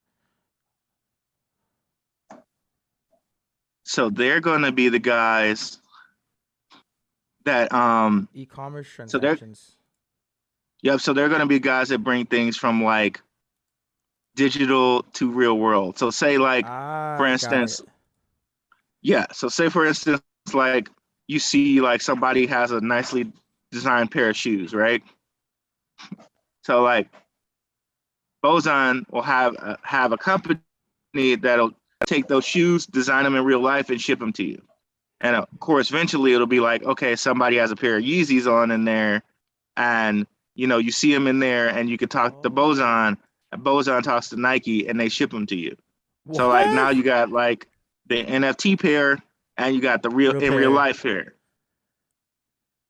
So they're gonna be the guys that E-commerce so they're transactions. yep, so they're gonna be guys that bring things from like digital to real world. So say like for I got instance, it. yeah, so say for instance, like you see like somebody has a nicely designed pair of shoes, right? So like Boson will have a company that'll take those shoes, design them in real life, and ship them to you. And of course, eventually it'll be like, okay, somebody has a pair of Yeezys on in there, and you see them in there, and you could talk to Oh. Boson, and Boson talks to Nike, and they ship them to you. So like now What? you got like the NFT pair, and you got the real Real in real pair. life pair.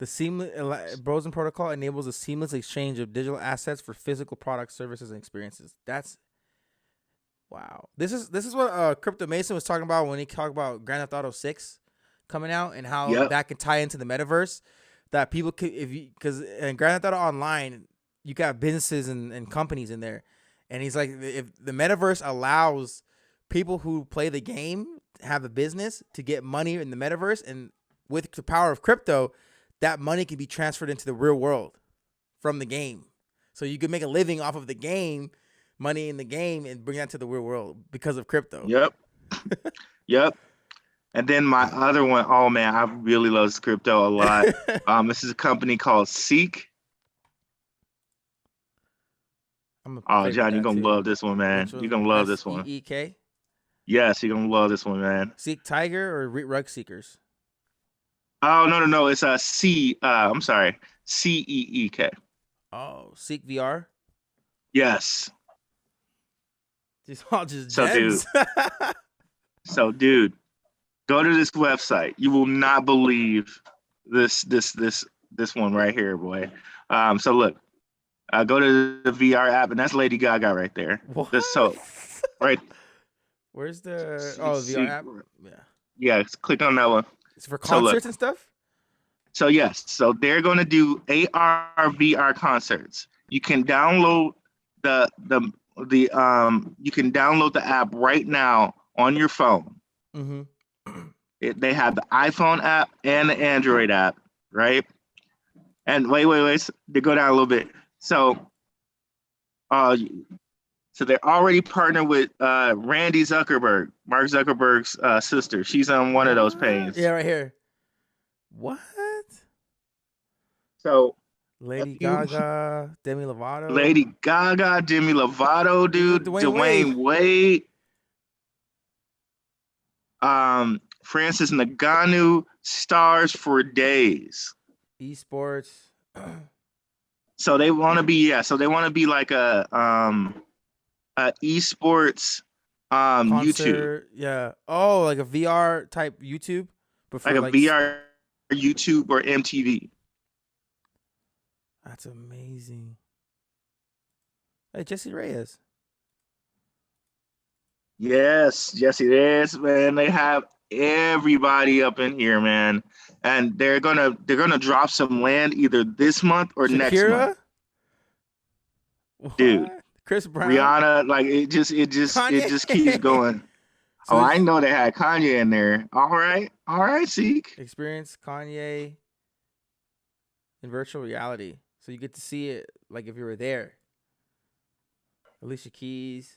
The seamless Boson protocol enables a seamless exchange of digital assets for physical products, services, and experiences. That's wow. This is what Crypto Mason was talking about when he talked about Grand Theft Auto 6 coming out and how Yep. that can tie into the metaverse. That people could, if you, because in Grand Theft Auto Online, you got businesses and companies in there, and he's like, if the metaverse allows people who play the game have a business to get money in the metaverse, and with the power of crypto, that money can be transferred into the real world from the game. So you could make a living off of the game, money in the game, and bring that to the real world because of crypto. Yep. Yep. And then my other one, oh man, I really love this crypto a lot. This is a company called Seek. I'm gonna Oh, favorite John, you're that gonna too. love this one, man. Which You're one? gonna love this one. SEEK? Yes, you're gonna love this one, man. Seek Tiger or Rug Seekers? Oh no, no, no. It's a C. I'm sorry, CEEK. Oh, Seek VR. Yes. These all just So, dude. gems. Dude, go to this website. You will not believe this one right here, boy. So look, go to the VR app, and that's Lady Gaga right there. What? This so right. Where's the VR See, app? Yeah, yeah, click on that one. it's for So look, concerts and stuff. so yes, so they're going to do AR VR concerts. You can download you can download the app right now on your phone. Mm-hmm. They have the iPhone app and the Android app, right? And wait, they go down a little bit. Uh, so they're already partnered with Randy Zuckerberg, Mark Zuckerberg's sister. She's on one of those What? Yeah, pages. right here. What? So if Lady you Gaga, Demi Lovato, Lady Gaga, Demi Lovato, even dude, Dwayne Wade. Dwayne Wade, Francis Ngannou, stars for days. Esports. So they want to be so they want to be like a esports YouTube, Concert. Yeah. Oh, like a VR type YouTube, but like for a like VR YouTube or MTV. that's amazing. Hey, Jesse Reyes. Yes, Jesse, there's man. They have everybody up in here, man, and they're gonna drop some land either this month or next month, Shakira? dude. What? Chris Brown? Rihanna, like it Kanye? just keeps going. So Oh, I it's know they had Kanye in there. All right, Zeke. experience Kanye in virtual reality. So you get to see it like if you were there. Alicia Keys,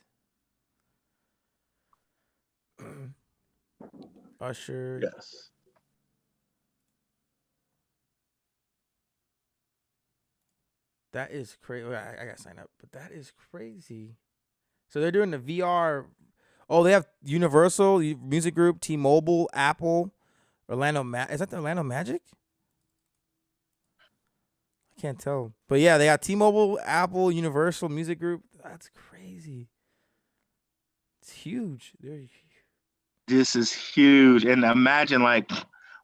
Usher. Yes. That is crazy. I gotta sign up, but that is crazy. So they're doing the VR. Oh, they have Universal Music Group, T-Mobile, Apple, Orlando. Is that the Orlando Magic? I can't tell, but yeah, they got T-Mobile, Apple, Universal Music Group. That's crazy. It's huge. This is huge. And imagine like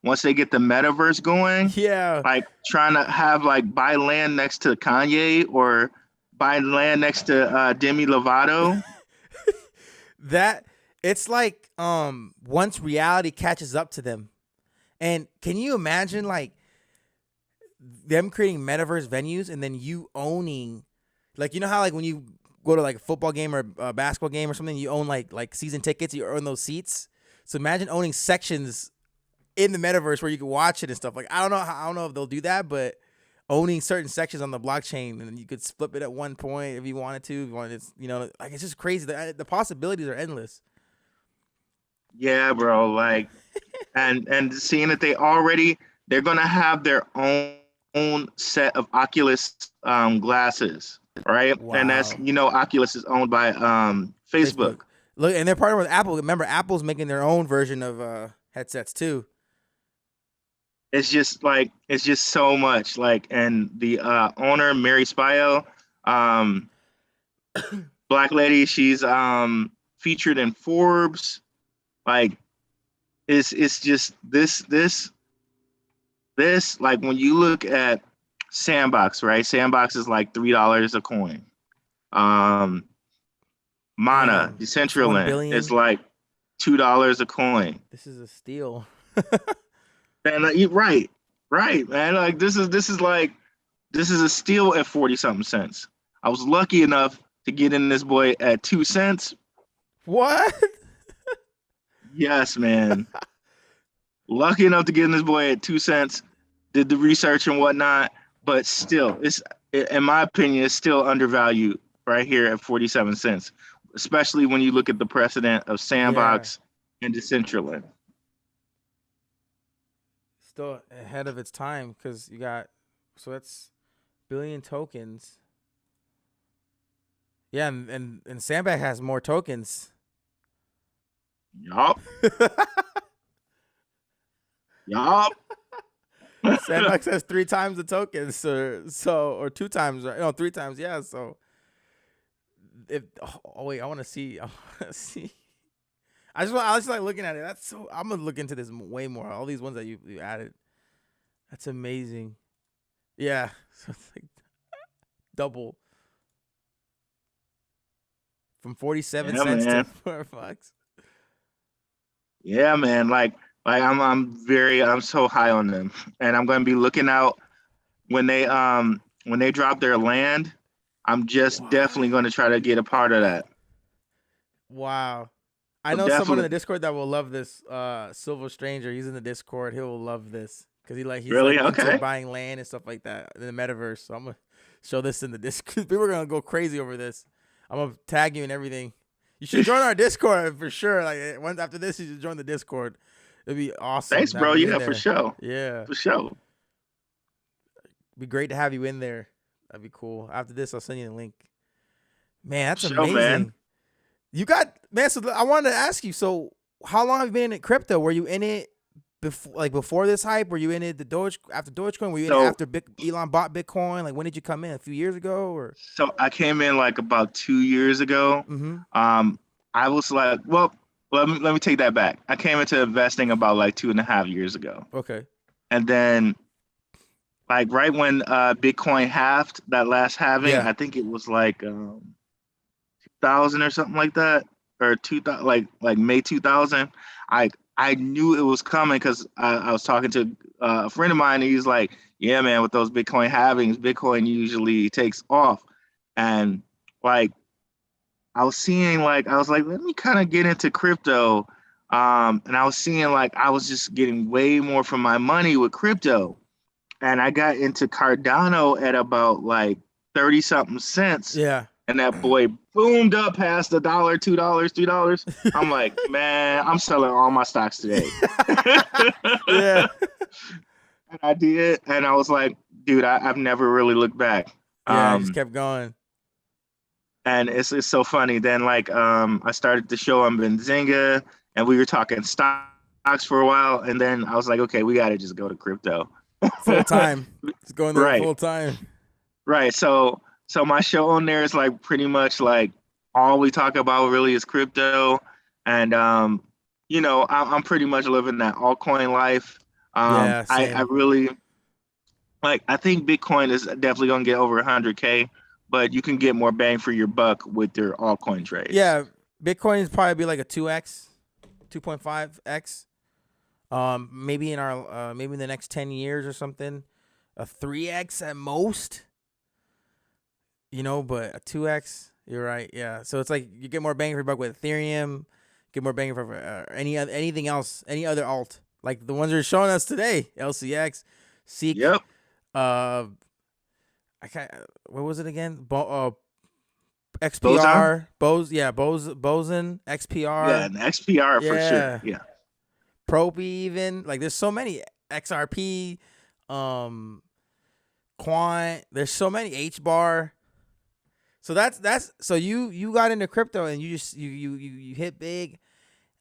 once they get the metaverse going, Yeah. like trying to have like buy land next to Kanye or buy land next to Demi Lovato. That it's like once reality catches up to them. And can you imagine like them creating metaverse venues and then you owning, like, you know how like when you go to like a football game or a basketball game or something, you own like season tickets, you own those seats. So imagine owning sections in the metaverse where you can watch it and stuff. Like I don't know if they'll do that, but owning certain sections on the blockchain and you could split it at one point if you wanted to. If you wanted, like it's just crazy. The possibilities are endless. Yeah, bro. Like, and seeing that they're gonna have their own set of Oculus glasses, right? Wow. And that's Oculus is owned by Facebook. Look, and they're partnering with Apple. Remember, Apple's making their own version of headsets too. It's just so much like, and the owner Mary Spio, black lady, she's featured in Forbes. Like it's just this like when you look at Sandbox, right? Sandbox is like $3 a coin. Mana, Decentraland is like $2 a coin. This is a steal. And right, man. Like this is a steal at 40-something cents. I was lucky enough to get in this boy at 2 cents. What? Yes, man. Lucky enough to get in this boy at 2 cents. Did the research and whatnot, but still, in my opinion, it's still undervalued right here at 47 cents, especially when you look at the precedent of Sandbox and Decentraland. Still ahead of its time because you got, so that's billion tokens. Yeah, and Sandbox has more tokens. Yup. Yup. Sandbox has 3 times the tokens, or 2 times, right? No, 3 times. Yeah. So, wait, I want to see. I just like looking at it. That's so. I'm gonna look into this way more. All these ones that you added. That's amazing. Yeah. So it's like double from 47 cents man. to $4. Yeah, man. Like I'm so high on them, and I'm going to be looking out when they drop their land. I'm just definitely going to try to get a part of that. Wow. I know someone in the Discord that will love this. Silver Stranger, he's in the Discord. He'll love this because he's really? like Okay. into buying land and stuff like that in the metaverse. So I'm gonna show this in the Discord. People are gonna go crazy over this. I'm gonna tag you and everything. You should join our Discord for sure. Like once after this, you should join the Discord. It'd be awesome. Thanks, bro. Yeah, for sure. Yeah, for sure. It'd be great to have you in there. That'd be cool. After this, I'll send you the link. Man, that's amazing. Man. You got, man. So I wanted to ask you. So how long have you been in crypto? Were you in it before this hype? Were you in it after Dogecoin? Were you in it after Elon bought Bitcoin? Like when did you come in? A few years ago, or? So I came in like about 2 years ago. Mm-hmm. I was like, well, let me take that back. I came into investing about like 2.5 years ago. Okay. And then, like right when Bitcoin halved, that last halving, I think it was like 2000 or something like that, or 2000, like May 2000. I knew it was coming because I was talking to a friend of mine, and he's like, "Yeah, man, with those Bitcoin halvings, Bitcoin usually takes off." And like, I was like, let me kind of get into crypto. And I was seeing like I was just getting way more from my money with crypto. And I got into Cardano at about like 30-something cents. Yeah. And that boy boomed up past $1, $2, $3. I'm like, man, I'm selling all my stocks today. Yeah. And I did. And I was like, dude, I've never really looked back. Yeah, I just Um, kept going. and it's so funny. Then like I started to show him Benzinga, and we were talking stocks for a while, and then I was like, okay, we got to just go to crypto. Full time. Just going there Right, full time. right. So my show on there is like pretty much like all we talk about really is crypto, and you know, I'm pretty much living that altcoin life. Yeah, I same. really like. I think Bitcoin is definitely gonna get over 100K, but you can get more bang for your buck with your altcoin trades. Yeah, Bitcoin is probably be like a 2x, 2.5x. Maybe in our maybe in the next 10 years or something, a 3x at most. But a 2x, you're right. Yeah. So it's like you get more bang for your buck with Ethereum, get more bang for anything else, any other alt like the ones you're showing us today, LCX, Seek, Yep. uh, I can't. What was it again? Boson? XPR, Boson, Yeah, XPR, an XPR for sure. yeah, Yeah. Propi even. Like there's so many XRP, um, Quant. There's so many HBAR. So that's so you got into crypto and you just you hit big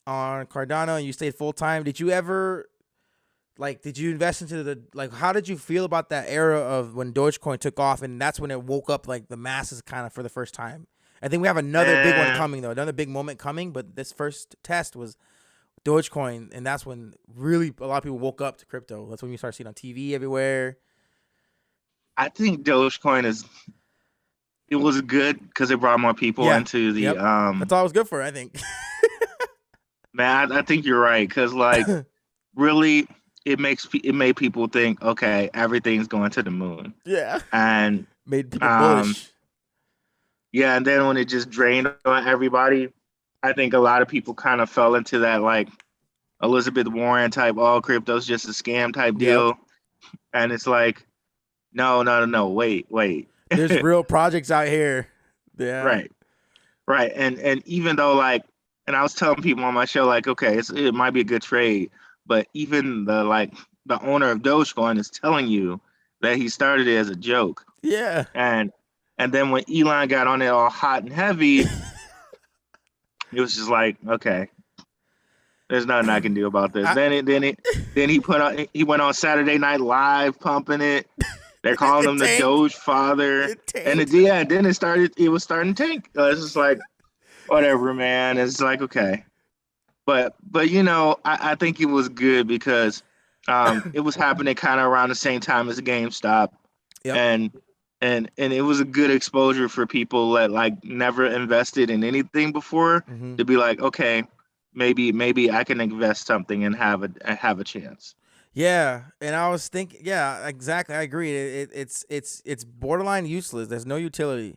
on Cardano and you stayed full time. Did you ever did you invest into how did you feel about that era of when Dogecoin took off and that's when it woke up like the masses kind of for the first time? I think we have another big one And coming though, another big moment coming, but this first test was Dogecoin and that's when really a lot of people woke up to crypto. That's when you start seeing on TV everywhere. I think Dogecoin it was good because it brought more people Yeah. into the Yep. That's all it was good for, I think. man, I think you're right because like really it made people think, okay, everything's going to the moon. Yeah. And Made people um bullish. yeah, and then when it just drained on everybody, I think a lot of people kind of fell into that like Elizabeth Warren type, all crypto's just a scam type Yep. deal. And it's like, no, no, no, no, wait. There's real projects out here. Yeah. Right. Right. And even though like, and I was telling people on my show, like, okay, it might be a good trade, but even the owner of Dogecoin is telling you that he started it as a joke. Yeah. And and then when Elon got on it all hot and heavy, it was just like, okay, there's nothing I can do about this. I, Then he went on Saturday Night Live pumping it. They're calling it him the tanked. Doge Father. It And tanked. then it was starting to tank. It's just like whatever, man. It's like okay. But you know, I think it was good because it was happening kind of around the same time as GameStop, Yep. and and it was a good exposure for people that like never invested in anything before Hmm. to be like, okay, maybe I can invest something and have a chance. Yeah, and I was thinking, yeah, exactly. I agree. It's borderline useless. There's no utility,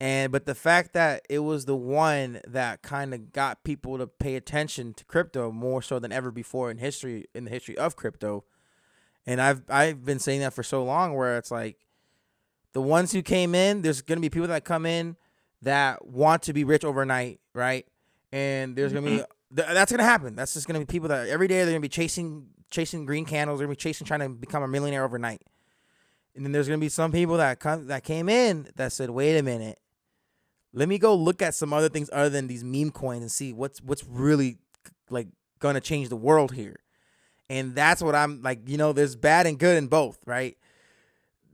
but the fact that it was the one that kind of got people to pay attention to crypto more so than ever before in the history of crypto, and I've been saying that for so long, where it's like the ones who came in, there's gonna be people that come in that want to be rich overnight, right? And there's gonna be Mhm. that's gonna happen. That's just gonna be people that every day they're gonna be chasing green candles. They're gonna be chasing trying to become a millionaire overnight. And then there's gonna be some people that came in that said, "Wait a minute, let me go look at some other things other than these meme coins and see what's really like gonna change the world here." And that's what I'm like. There's bad and good in both, right?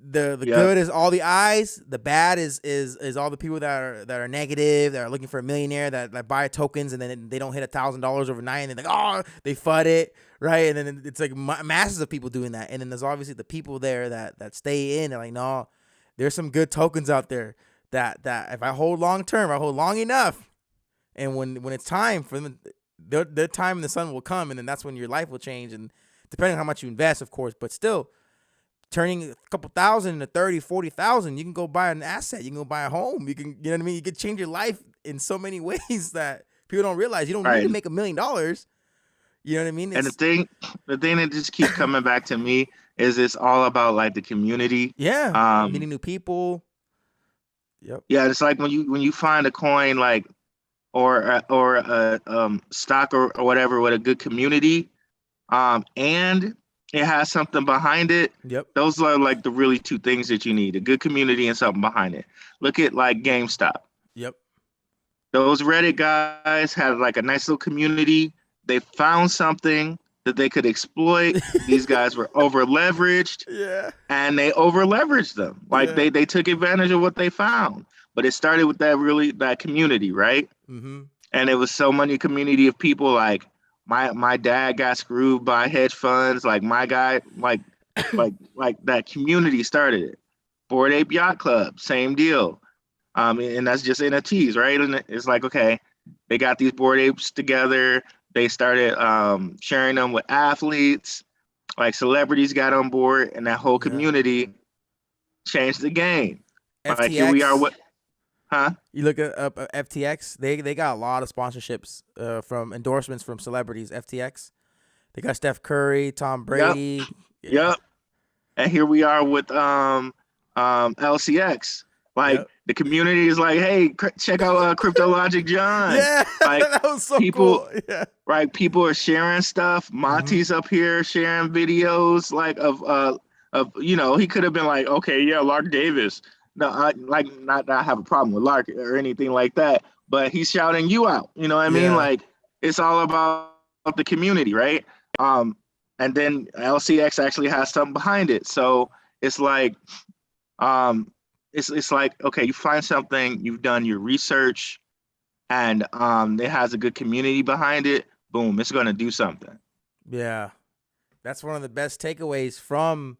The Yep. good is all the eyes. The bad is all the people that are negative, that are looking for a millionaire, that buy tokens and then they don't hit $1,000 overnight, and they're like, oh, they FUD it, right? And then it's like masses of people doing that, and then there's obviously the people there that stay in and like, no, there's some good tokens out there that if I hold long term, I hold long enough, and when it's time for them, their time in the sun will come, and then that's when your life will change, and depending on how much you invest, of course, but still turning a couple thousand into 30, 40,000, you can go buy an asset. You can go buy a home. You know what I mean? You can change your life in so many ways that people don't realize. You don't need to Right. make $1 million. You know what I mean? And It's the thing that just keeps coming back to me is it's all about like the community. yeah, Um, meeting new people. Yep. yeah, it's like when you find a coin like or a stock or whatever with a good community, and it has something behind it. Yep. Those are like the really two things that you need: a good community and something behind it. Look at like GameStop. Yep. Those Reddit guys had like a nice little community. They found something that they could exploit. These guys were over leveraged, Yeah. and they over leveraged them. Like Yeah. they took advantage of what they found. But it started with that community, right? Mm-hmm. And it was so many community of people. Like my dad got screwed by hedge funds. Like my guy, like that community started it. Board Ape Yacht Club, same deal. And that's just NFTs, right? And it's like, okay, they got these board apes together. They started sharing them with athletes, like celebrities got on board, and that whole Yeah. community changed the game. Like here we are, FTX. what, huh? You look at up FTX. They got a lot of sponsorships from endorsements from celebrities. FTX. They got Steph Curry, Tom Yep, Brady. Yeah. yep. And here we are with LCX. Like Yep. the community is like, hey, check out Cryptologic John. Yeah. Like That was so people, cool. Yeah. right? People are sharing stuff. Mm-hmm. Monty's up here sharing videos like of he could have been like, okay, yeah, Lark Davis. No, like not that I have a problem with Lark or anything like that, but he's shouting you out. You know what I mean? Yeah. Like it's all about the community, right? Um, and then LCX actually has something behind it. So it's like um it's like, okay, you find something, you've done your research, and it has a good community behind it, boom, it's going to do something. Yeah. That's one of the best takeaways from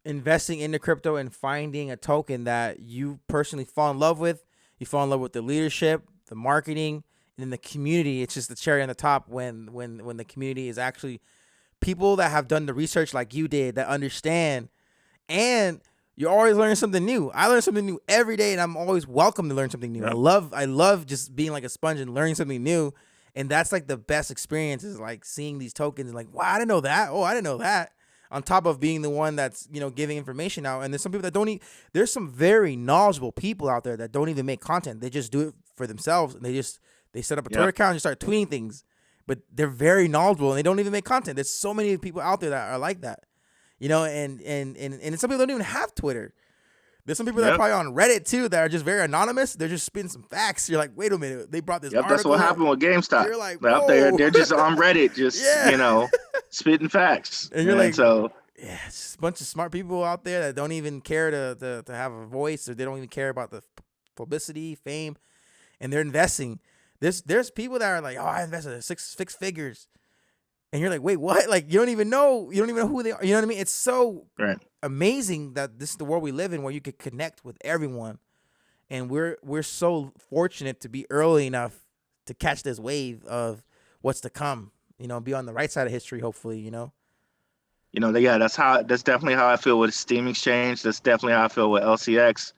investing into crypto and finding a token that you personally fall in love with. You fall in love with the leadership, the marketing, and then the community. It's just the cherry on the top when the community is actually people that have done the research like you did, that understand, and you're always learning something new. I learn something new every day, and I'm always welcome to learn something new. Yep. I love just being like a sponge and learning something new. And that's like the best experience, is like seeing these tokens and like, wow, I didn't know that. Oh, I didn't know that. On top of being the one that's, giving information out. And there's some people that don't even, there's some very knowledgeable people out there that don't even make content. They just do it for themselves. And they set up a Twitter Yep. account and start tweeting things. But they're very knowledgeable and they don't even make content. There's so many people out there that are like that. And some people don't even have Twitter. There's some people that are Yep. probably on Reddit too that are just very anonymous. They're just spitting some facts. You're like, wait a minute, they brought this Yep, that's article. what happened with GameStop. You're like, Yep, they're whoa. they're just on Reddit, just Yeah. spitting facts. And you're like, so yeah, it's just a bunch of smart people out there that don't even care to have a voice, or they don't even care about the publicity, fame, and they're investing. There's people that are like, oh, I invested six figures, and you're like, wait, what? Like you don't even know who they are. You know what I mean? It's so right. amazing that this is the world we live in, where you could connect with everyone, and we're so fortunate to be early enough to catch this wave of what's to come. Be on the right side of history, hopefully. Yeah, that's definitely how I feel with Steam Exchange. That's definitely how I feel with LCX.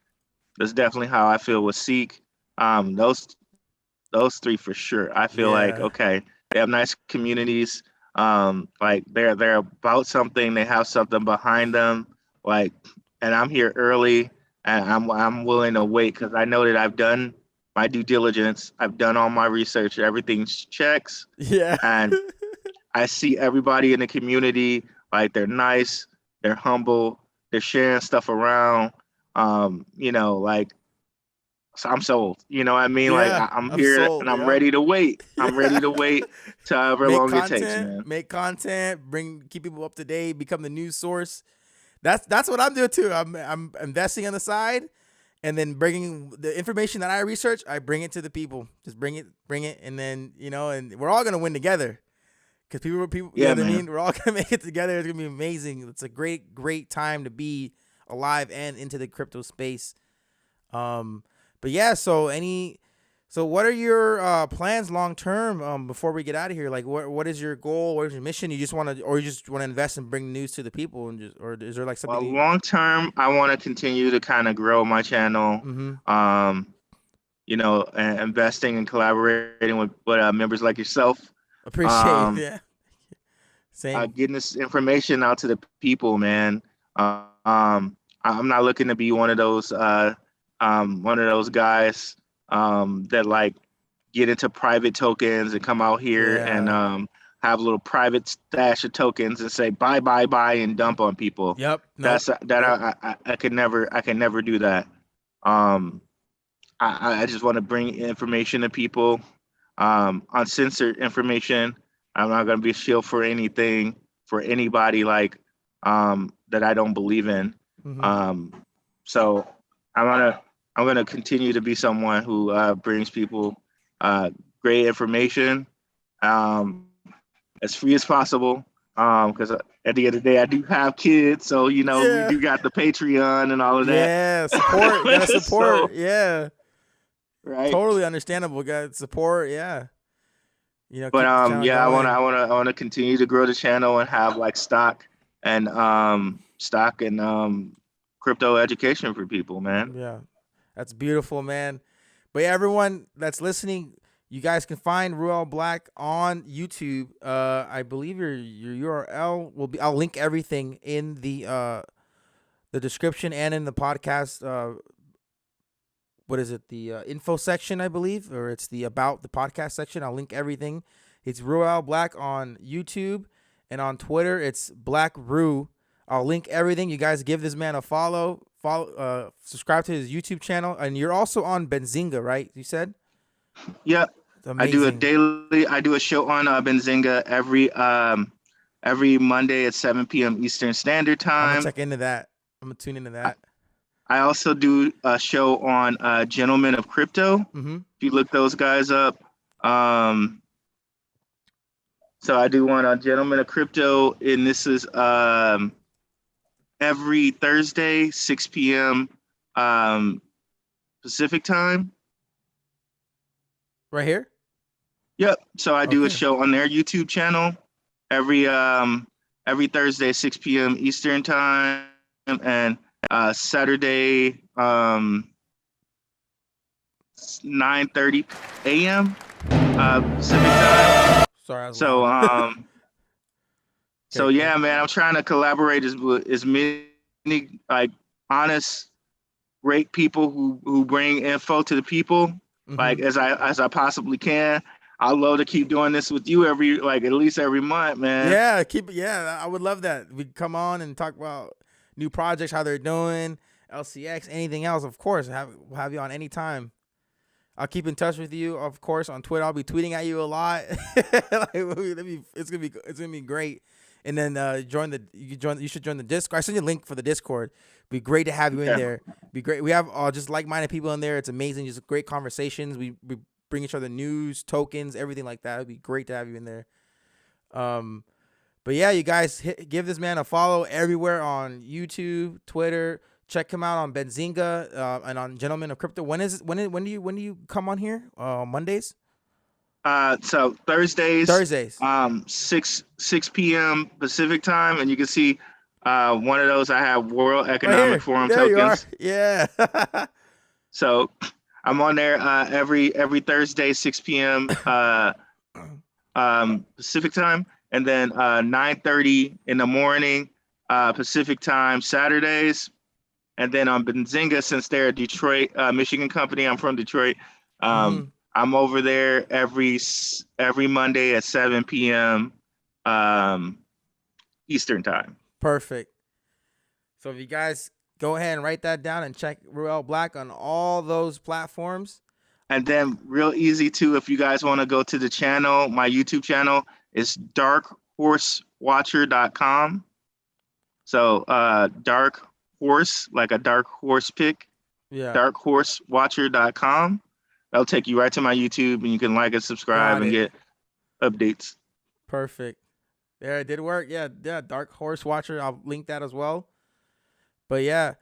That's definitely how I feel with Seek. Those three for sure. I feel like, Yeah. okay, they have nice communities. Like they're about something. They have something behind them. Like, and I'm here early, and I'm willing to wait because I know that I've done my due diligence. I've done all my research. Everything checks, Yeah. and I see everybody in the community. Like they're nice, they're humble, they're sharing stuff around. Like, so I'm sold. You know what I mean? Like Yeah, I'm I'm here and sold. I'm Yeah. ready to wait. I'm ready Yeah. to wait till however Make long it takes, content, man. make content, keep people up to date, become the news source. That's what I'm doing too. I'm investing on the side, and then bringing the information that I research. I bring it to the people. Just bring it, and then and we're all gonna win together. Because people, you know Yeah, what I man. mean. We're all gonna make it together. It's gonna be amazing. It's a great time to be alive and into the crypto space. But yeah. So what are your plans long term? Before we get out of here, like what is your goal? What is your mission? You just want to invest and bring news to the people, or is there like Well, something? long term, I want to continue to kind of grow my channel. Mm-hmm. And investing and collaborating with members like yourself. Appreciate it. Um, Yeah. Same. getting this information out to the people, man. I'm not looking to be one of those guys that like get into private tokens and come out here and Yeah. have a little private stash of tokens and say buy, and dump on people. Yep. That's that Nope. I could never do that. Um, I just want to bring information to people, uncensored information. I'm not going to be a shield for anything for anybody that I don't believe in. So I'm gonna continue to be someone who brings people great information, as free as possible. Because at the end of the day, I do have kids, so we Yeah. do got the Patreon and all of that. Yeah. Support. You gotta support. So, yeah. right. Totally understandable. Got support. Yeah. But Keep the channel yeah, going. I wanna continue to grow the channel and have like and stock and crypto education for people, man. Yeah. That's beautiful, man. But yeah, everyone that's listening, you guys can find Ruel Black on YouTube. I believe your URL will be. I'll link everything in the description and in the podcast. What is it? The info section, I believe, or it's the about the podcast section. I'll link everything. It's Ruel Black on YouTube, and on Twitter it's Black Ru. I'll link everything. You guys give this man a follow. Subscribe to his YouTube channel, and you're also on Benzinga, right? You said. Yeah, I do a show on Benzinga every Monday at 7 p.m. Eastern Standard I'm Time. gonna check into that. I'm gonna tune into that. I also do a show on Gentlemen of Crypto. Mm-hmm. If you look those guys up. So I do one on Gentlemen of Crypto, and this is every Thursday, 6 p.m. Pacific time. Right here? Yep. So I do a show on their YouTube channel every Thursday, 6 p.m. Eastern time, and Saturday, 9:30 a.m. Pacific time. Sorry. So yeah, man, I'm trying to collaborate as many like honest, great people who bring info to the people, like as I possibly can. I'd love to keep doing this with you at least every month, man. Yeah, keep it. Yeah, I would love that. We'd come on and talk about new projects, how they're doing, LCX, anything else. Of course, we'll have you on anytime. I'll keep in touch with you, of course, on Twitter. I'll be tweeting at you a lot. It's gonna be great. And then you should join the Discord. I sent you a link for the Discord. Be great to have you in there. Be great. We have just like-minded people in there. It's amazing. Just great conversations. We bring each other news, tokens, everything like that. It'd be great to have you in there. But yeah, you guys give this man a follow everywhere on YouTube, Twitter. Check him out on Benzinga and on Gentlemen of Crypto. When do you come on here? Mondays? So Thursdays, 6 p.m. Pacific time, and you can see one of those. I have World Economic Forum tokens. Yeah. So I'm on there every Thursday, 6 p.m. Pacific time, and then 9:30 in the morning Pacific time Saturdays, and then on Benzinga, since they're a Detroit, Michigan company. I'm from Detroit. I'm over there every Monday at 7 p.m. Eastern time. Perfect. So if you guys go ahead and write that down and check Ruel Black on all those platforms. And then real easy too, if you guys want to go to the channel, my YouTube channel is darkhorsewatcher.com. So dark horse, like a dark horse pick. Yeah. Darkhorsewatcher.com. That'll take you right to my YouTube, and you can like and subscribe and get updates. Perfect. Yeah, it did work. Yeah, Dark Horse Watcher. I'll link that as well. But yeah,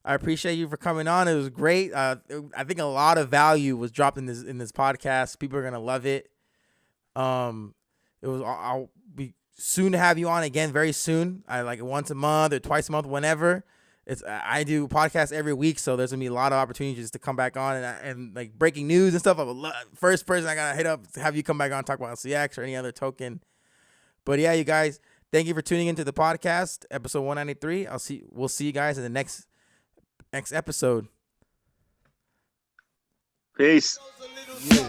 I appreciate you for coming on. It was great. I think a lot of value was dropped in this podcast. People are gonna love it. I'll be soon to have you on again very soon. I like once a month or twice a month, whenever. I do podcasts every week, so there's gonna be a lot of opportunities to come back on and like breaking news and stuff. First person I gotta hit up to have you come back on and talk about LCX or any other token. But yeah, you guys, thank you for tuning into the podcast, episode 193. We'll see you guys in the next episode. Peace. Yeah.